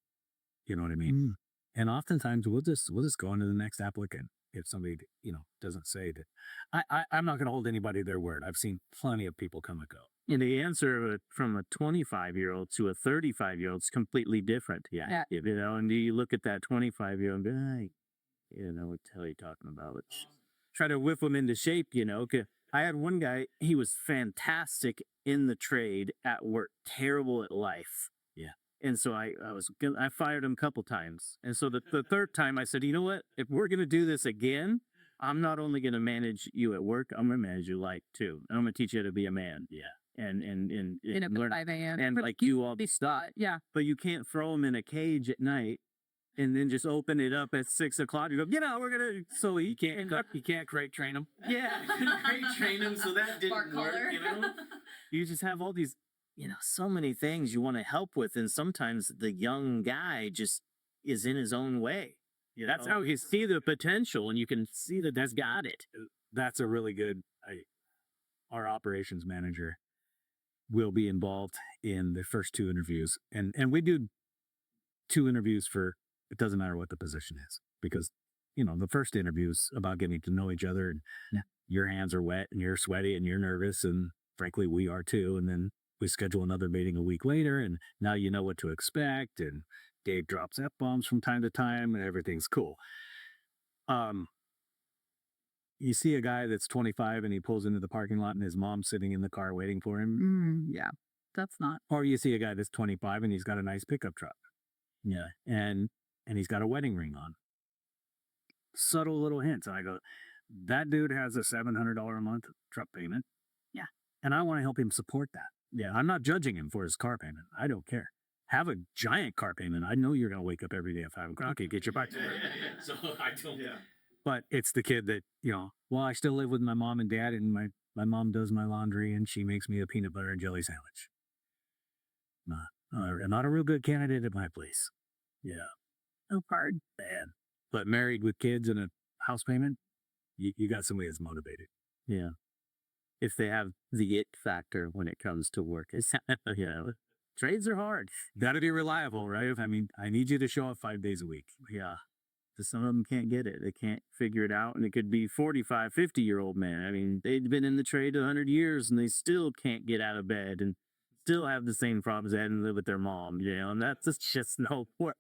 Speaker 1: you know what I mean. And oftentimes we'll just go on to the next applicant if somebody doesn't say that. I'm not going to hold anybody to their word. I've seen plenty of people come and go.
Speaker 3: And the answer from a 25-year-old to a 35-year-old is completely different.
Speaker 2: Yeah.
Speaker 3: And you look at that 25-year-old and go, what the hell are you talking about? Let's try to whip them into shape, 'cause I had one guy, he was fantastic in the trade, at work, terrible at life.
Speaker 1: Yeah.
Speaker 3: And so I fired him a couple times. And so the third time I said, you know what? If we're going to do this again, I'm not only going to manage you at work, I'm going to manage your life too. And I'm going to teach you how to be a man.
Speaker 1: Yeah.
Speaker 3: And
Speaker 2: Learn 5 a.m.
Speaker 3: and like do all the stuff.
Speaker 2: Yeah.
Speaker 3: But you can't throw them in a cage at night and then just open it up at 6 o'clock. You go, we're gonna. So
Speaker 1: You can't crate train them.
Speaker 3: Yeah, crate train them. So that didn't
Speaker 2: Bark
Speaker 3: work.
Speaker 2: collar.
Speaker 3: You just have all these, so many things you want to help with, and sometimes the young guy just is in his own way. That's how you see the potential, and you can see that that's got it.
Speaker 1: That's a really good. Our operations manager will be involved in the first 2 interviews, and we do 2 interviews for. It doesn't matter what the position is, because the first interview is about getting to know each other, and your hands are wet and you're sweaty and you're nervous, and frankly we are too. And then we schedule another meeting a week later, and now you know what to expect, and Dave drops F-bombs from time to time, and everything's cool. You see a guy that's 25 and he pulls into the parking lot and his mom's sitting in the car waiting for him.
Speaker 2: Yeah, that's not.
Speaker 1: Or you see a guy that's 25 and he's got a nice pickup truck. Yeah. And he's got a wedding ring on. Subtle little hints. And I go, that dude has a $700 a month truck payment.
Speaker 2: Yeah.
Speaker 1: And I want to help him support that. Yeah. I'm not judging him for his car payment. I don't care. Have a giant car payment. I know you're going to wake up every day at 5 o'clock and get your bike to work.
Speaker 4: So I don't. Yeah.
Speaker 1: But it's the kid that, I still live with my mom and dad, and my mom does my laundry and she makes me a peanut butter and jelly sandwich. Not a real good candidate at my place. Yeah.
Speaker 2: Oh, hard.
Speaker 1: Bad. But married with kids and a house payment, you got somebody that's motivated.
Speaker 3: Yeah. If they have the it factor when it comes to work. Trades are hard.
Speaker 1: Got to be reliable, right? I mean, I need you to show up 5 days a week.
Speaker 3: Yeah. Some of them can't get it. They can't figure it out. And it could be 45, 50-year-old man. I mean, they've been in the trade 100 years and they still can't get out of bed and still have the same problems they had and live with their mom, and that's just no work.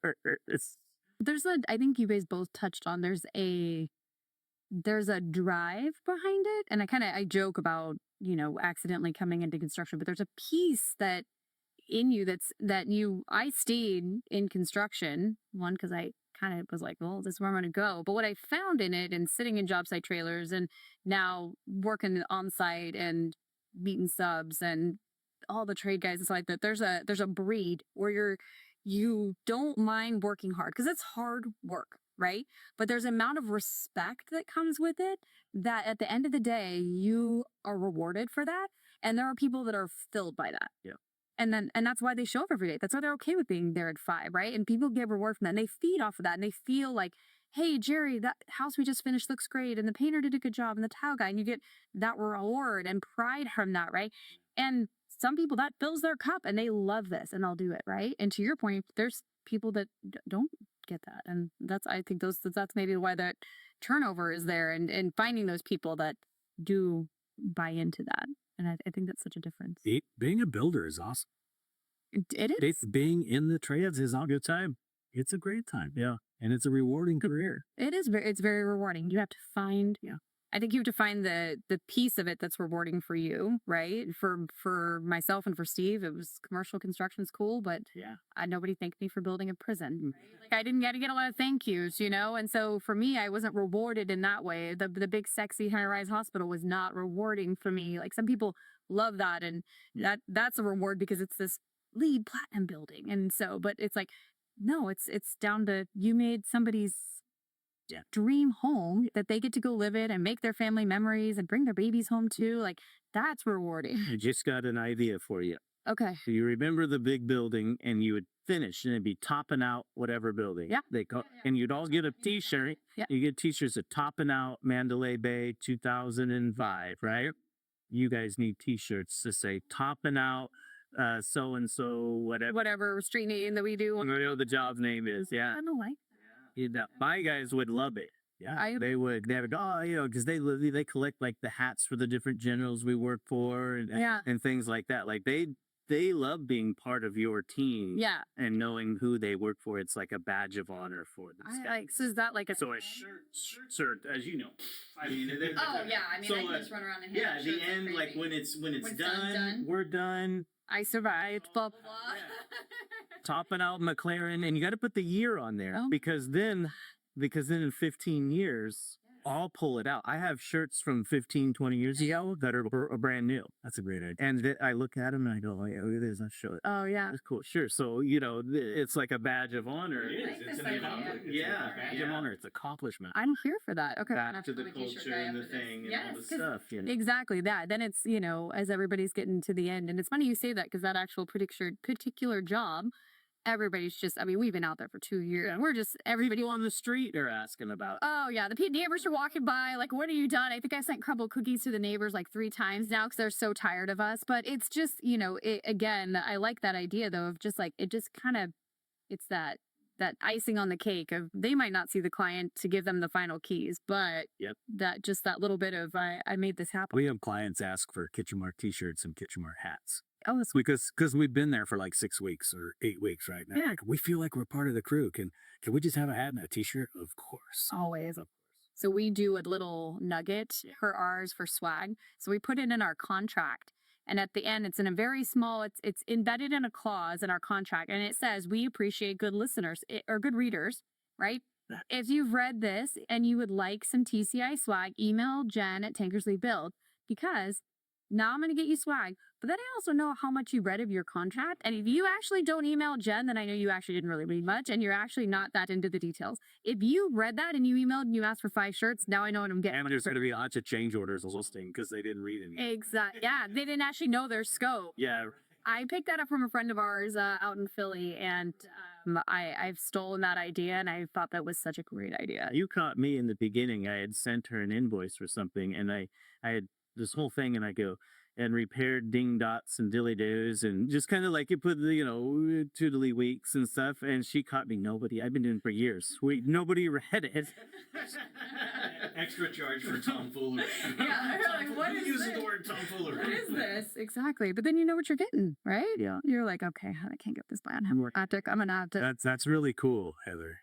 Speaker 2: I think you guys both touched on, there's a drive behind it. And I joke about, accidentally coming into construction, but there's a piece that in you I stayed in construction, one, because I kind of was like, well, this is where I'm going to go. But what I found in it, and sitting in job site trailers and now working on site and meeting subs and all the trade guys, it's like that there's a breed where you don't mind working hard, because it's hard work, right? But there's an amount of respect that comes with it that at the end of the day, you are rewarded for that. And there are people that are filled by that.
Speaker 3: Yeah.
Speaker 2: And that's why they show up every day. That's why they're okay with being there at 5, right? And people get reward from that. And they feed off of that. And they feel like, hey, Jerry, that house we just finished looks great. And the painter did a good job. And the tile guy. And you get that reward and pride from that, right? And some people, that fills their cup and they love this and they'll do it, right? And to your point, there's people that don't get that. And I think that's maybe why that turnover is there, and finding those people that do buy into that. And I think that's such a difference.
Speaker 1: Being a builder is awesome.
Speaker 2: It is.
Speaker 1: Being in the trades is a good time. It's a great time. Yeah. And it's a rewarding career.
Speaker 2: It is. It's very rewarding. You have to find, I think you have to find the piece of it that's rewarding for you, right? For myself and for Steve, it was commercial construction's cool, but nobody thanked me for building a prison. Like, I didn't get to get a lot of thank yous, and so for me, I wasn't rewarded in that way. The big sexy high-rise hospital was not rewarding for me. Like, some people love that, and that's a reward because it's this LEED platinum building, and so, but it's like, no, it's down to you made somebody's dream home that they get to go live in and make their family memories and bring their babies home too. Like that's rewarding.
Speaker 3: I just got an idea for you.
Speaker 2: Okay.
Speaker 3: So you remember the big building, and you would finish, and it'd be topping out whatever building.
Speaker 2: Yeah.
Speaker 3: They call, and you'd all get a T-shirt.
Speaker 2: Yeah.
Speaker 3: You get T-shirts of topping out Mandalay Bay 2005, right? You guys need T-shirts to say topping out so and so
Speaker 2: Whatever street name that we do.
Speaker 3: whatever the job's name is. Yeah.
Speaker 2: I don't like.
Speaker 3: My guys would love it. Yeah, they would. They would go, oh, because they collect like the hats for the different generals we work for, and things like that. Like they love being part of your team.
Speaker 2: Yeah.
Speaker 3: And knowing who they work for, it's like a badge of honor for them.
Speaker 2: So is that like a?
Speaker 3: So a shirt, as you know. I mean,
Speaker 2: oh yeah, I mean, I can just run around and hand
Speaker 3: at the end, like when it's done, we're done.
Speaker 2: I survived. Blah blah blah.
Speaker 3: Topping out McLaren, and you got to put the year on there because then in 15 years, I'll pull it out. I have shirts from 15, 20 years ago that are brand new.
Speaker 1: That's a great idea.
Speaker 3: And I look at them and I go, oh, yeah, look at this. I'll show it.
Speaker 2: Oh, yeah.
Speaker 3: That's cool. Sure. So, it's like a badge of honor.
Speaker 1: It is. It's an accomplishment.
Speaker 3: Yeah. Badge of honor. It's accomplishment.
Speaker 2: I'm here for that. Okay.
Speaker 3: Back to the culture and the thing and all the stuff.
Speaker 2: Exactly that. Then it's, as everybody's getting to the end. And it's funny you say that because that actual particular job, everybody's just, we've been out there for 2 years and we're just, everybody
Speaker 3: on the street are asking about.
Speaker 2: Oh yeah. The neighbors are walking by like, what have you done? I think I sent crumble cookies to the neighbors like 3 times now because they're so tired of us. But it's just, again, I like that idea though of just like, it just kind of, it's that icing on the cake of they might not see the client to give them the final keys, but that little bit of, I made this happen.
Speaker 1: We have clients ask for Kitchen Mart t-shirts and Kitchen Mart hats.
Speaker 2: Oh, that's
Speaker 1: because we've been there for like 6 weeks or 8 weeks right now.
Speaker 2: Yeah.
Speaker 1: We feel like we're part of the crew. Can we just have a hat and a t-shirt? Of course.
Speaker 2: Always. So we do a little nugget for ours for swag. So we put it in our contract. And at the end, it's in a very small, it's embedded in a clause in our contract. And it says, we appreciate good listeners or good readers, right? If you've read this and you would like some TCI swag, email Jen at Tankersley Build because now I'm going to get you swag. But then I also know how much you read of your contract. And if you actually don't email Jen, then I know you actually didn't really read much and you're actually not that into the details. If you read that and you emailed and you asked for 5 shirts, now I know what I'm getting.
Speaker 1: And there's going to be lots of change orders listing because they didn't read any.
Speaker 2: Exactly. Yeah, they didn't actually know their scope.
Speaker 1: Yeah.
Speaker 2: I picked that up from a friend of ours out in Philly, and I've stolen that idea, and I thought that was such a great idea.
Speaker 3: You caught me in the beginning. I had sent her an invoice for something, and I had this whole thing, and I go, and repaired ding dots and dilly doos and just kind of like you put the toodly weeks and stuff, and she caught me. I've been doing it for years. Nobody read it.
Speaker 4: Extra charge for tomfoolery.
Speaker 2: Yeah, like, what is
Speaker 4: uses
Speaker 2: this?
Speaker 4: The word tomfoolery.
Speaker 2: What is this? Exactly. But then you know what you're getting, right?
Speaker 3: Yeah.
Speaker 2: You're like, okay, I can't get this by on him. I'm gonna have to.
Speaker 1: That's really cool, Heather.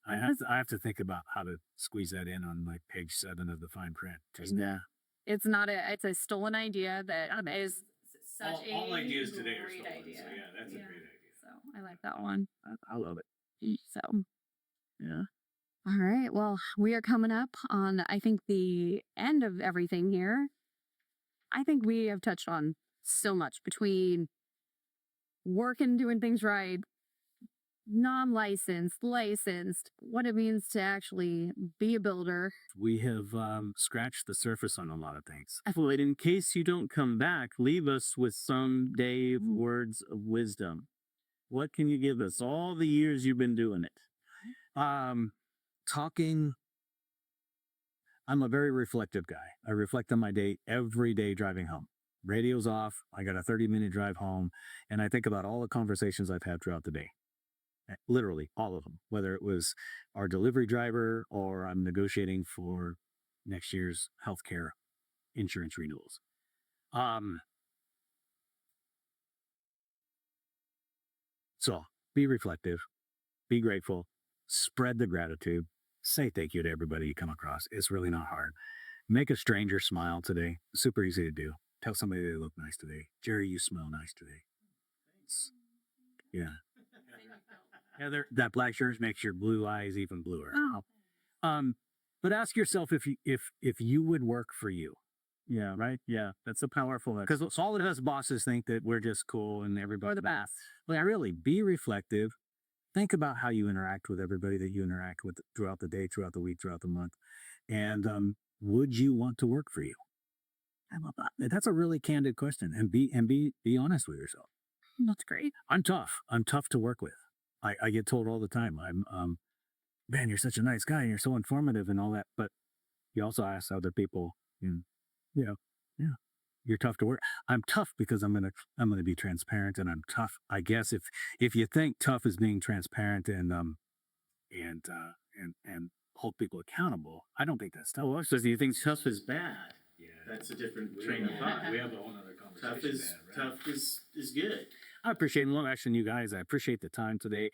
Speaker 1: I have to think about how to squeeze that in on like page 7 of the fine print.
Speaker 3: Yeah.
Speaker 2: It's a stolen idea that is such
Speaker 4: all ideas today are
Speaker 2: great
Speaker 4: stolen.
Speaker 2: idea.
Speaker 4: So yeah, that's a great idea.
Speaker 2: So I like that one.
Speaker 3: I love it.
Speaker 2: So
Speaker 3: yeah.
Speaker 2: All right. Well, we are coming up on, I think, the end of everything here. I think we have touched on so much between working, doing things right, non-licensed, licensed, what it means to actually be a builder.
Speaker 1: We have scratched the surface on a lot of things.
Speaker 3: Well, in case you don't come back, leave us with some Dave words of wisdom. What can you give us? All the years you've been doing it.
Speaker 1: Talking. I'm a very reflective guy. I reflect on my day every day driving home. Radio's off. I got a 30-minute drive home, and I think about all the conversations I've had throughout the day. Literally all of them, whether it was our delivery driver or I'm negotiating for next year's healthcare insurance renewals. So be reflective, be grateful, spread the gratitude, say thank you to everybody you come across. It's really not hard. Make a stranger smile today. Super easy to do. Tell somebody they look nice today. Jerry, you smell nice today. Yeah. Heather, that black shirt makes your blue eyes even bluer.
Speaker 2: Oh.
Speaker 1: But ask yourself if you would work for you.
Speaker 3: Yeah, right. Yeah, that's a powerful.
Speaker 1: Because all of us bosses think that we're just cool and everybody.
Speaker 2: Or the best.
Speaker 1: Well, really, be reflective, think about how you interact with everybody that you interact with throughout the day, throughout the week, throughout the month. And would you want to work for you? I love that. That's a really candid question. And be honest with yourself.
Speaker 2: That's great.
Speaker 1: I'm tough. I'm tough to work with. I get told all the time, man, you're such a nice guy and you're so informative and all that. But you also ask other people, you know, yeah, you're tough to work. I'm tough because I'm gonna be transparent, and I'm tough. I guess if you think tough is being transparent and hold people accountable, I don't think that's tough.
Speaker 3: Well, so do you think tough is bad?
Speaker 1: Yeah,
Speaker 3: That's a different train of thought.
Speaker 1: we have a whole other conversation.
Speaker 3: Tough is good.
Speaker 1: I appreciate long action, you guys. I appreciate the time today.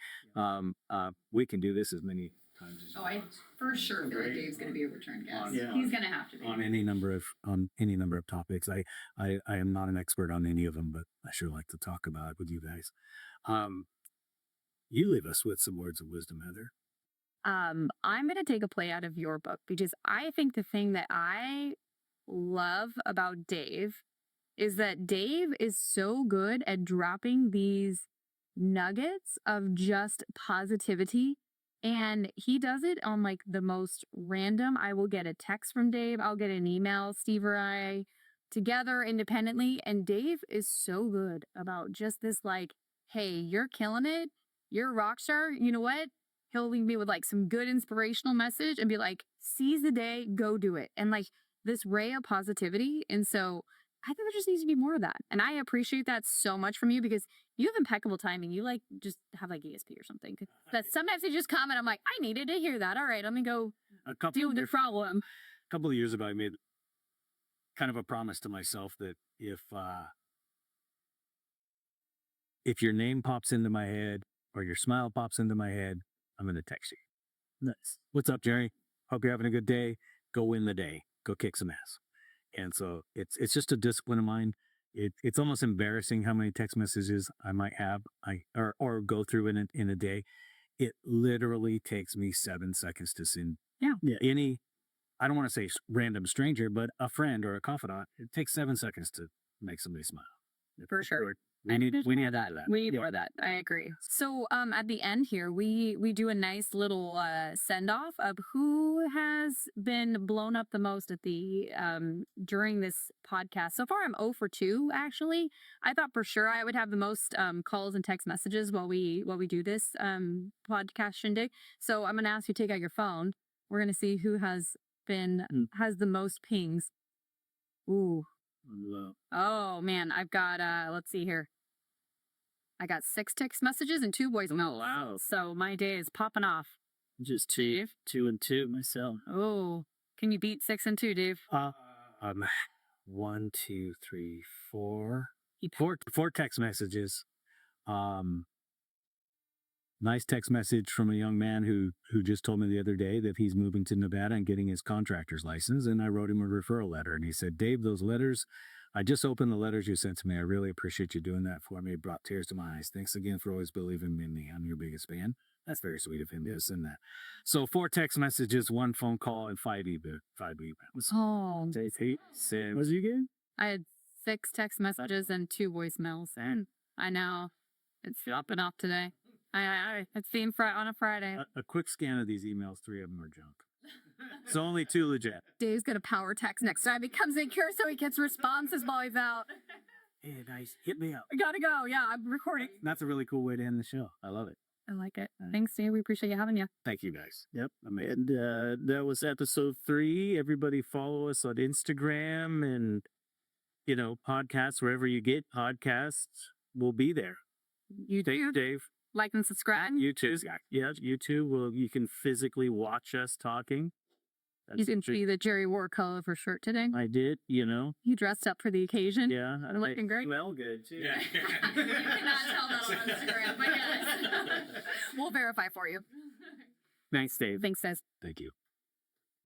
Speaker 1: We can do this as many times as you want.
Speaker 2: For sure
Speaker 3: feel like
Speaker 2: Dave's going to be a return guest.
Speaker 3: Yeah.
Speaker 2: He's going to have to be.
Speaker 1: On any number of topics. I am not an expert on any of them, but I sure like to talk about it with you guys. You leave us with some words of wisdom, Heather.
Speaker 2: I'm going to take a play out of your book because I think the thing that I love about Dave is that Dave is so good at dropping these nuggets of just positivity. And he does it on like the most random. I will get a text from Dave. I'll get an email, Steve or I together independently. And Dave is so good about just this like, hey, you're killing it. You're a rock star. You know what? He'll leave me with like some good inspirational message and be like, seize the day, go do it. And like this ray of positivity. And so I think there just needs to be more of that. And I appreciate that so much from you because you have impeccable timing. You like just have like ESP or something. That sometimes they just come and I'm like, I needed to hear that. All right, let me go deal with the problem.
Speaker 1: A couple of years ago, I made kind of a promise to myself that if your name pops into my head or your smile pops into my head, I'm going to text you. Nice. What's up, Jerry? Hope you're having a good day. Go win the day. Go kick some ass. And so it's just a discipline of mine. It's almost embarrassing how many text messages I might have or go through in a day. It literally takes me 7 seconds to send.
Speaker 2: Yeah.
Speaker 1: Any, I don't want to say random stranger, but a friend or a confidant. It takes 7 seconds to make somebody smile.
Speaker 2: For sure.
Speaker 1: We need that.
Speaker 2: We need more of that. I agree. So at the end here, we do a nice little send off of who has been blown up the most at the during this podcast. So far, I'm 0 for 2. Actually, I thought for sure I would have the most calls and text messages while we do this podcast shindig. So I'm gonna ask you to take out your phone. We're gonna see who has the most pings. Ooh. Oh man, I've got let's see here. I got 6 text messages and 2 voicemails.
Speaker 3: Oh, wow.
Speaker 2: So my day is popping off.
Speaker 3: Just two and two myself.
Speaker 2: Oh, can you beat 6 and 2, Dave?
Speaker 1: 1, 2, 3, 4. Four text messages. Nice text message from a young man who just told me the other day that he's moving to Nevada and getting his contractor's license. And I wrote him a referral letter. And he said, Dave, those letters, I just opened the letters you sent to me. I really appreciate you doing that for me. It brought tears to my eyes. Thanks again for always believing in me. I'm your biggest fan. That's very sweet of him to send that. So 4 text messages, 1 phone call, and 5 emails.
Speaker 2: Oh,
Speaker 3: What did you get?
Speaker 2: I had 6 text messages and 2 voicemails. And I know it's dropping off today. It's being on a Friday.
Speaker 1: A quick scan of these emails, 3 of them are junk. So only 2 legit.
Speaker 2: Dave's gonna power text next time he comes in here so he gets responses while he's out.
Speaker 1: Hey guys, hit me up.
Speaker 2: I gotta go. Yeah, I'm recording.
Speaker 1: That's a really cool way to end the show. I love it.
Speaker 2: I like it. Thanks, Dave. We appreciate you having you.
Speaker 1: Thank you guys.
Speaker 3: Yep. And that was episode 3. Everybody follow us on Instagram and, podcasts, wherever you get podcasts, we'll be there.
Speaker 2: You do.
Speaker 3: Dave.
Speaker 2: Like and subscribe.
Speaker 3: YouTube. Yeah, YouTube. Well, you can physically watch us talking.
Speaker 2: You can see that Jerry wore colorful shirt today.
Speaker 3: I did,
Speaker 2: He dressed up for the occasion.
Speaker 3: Yeah.
Speaker 2: I'm looking great.
Speaker 3: Smell good, too.
Speaker 4: Yeah.
Speaker 2: You cannot tell that on Instagram, but yes. We'll verify for you.
Speaker 3: Thanks, Dave.
Speaker 2: Thanks, guys.
Speaker 1: Thank you.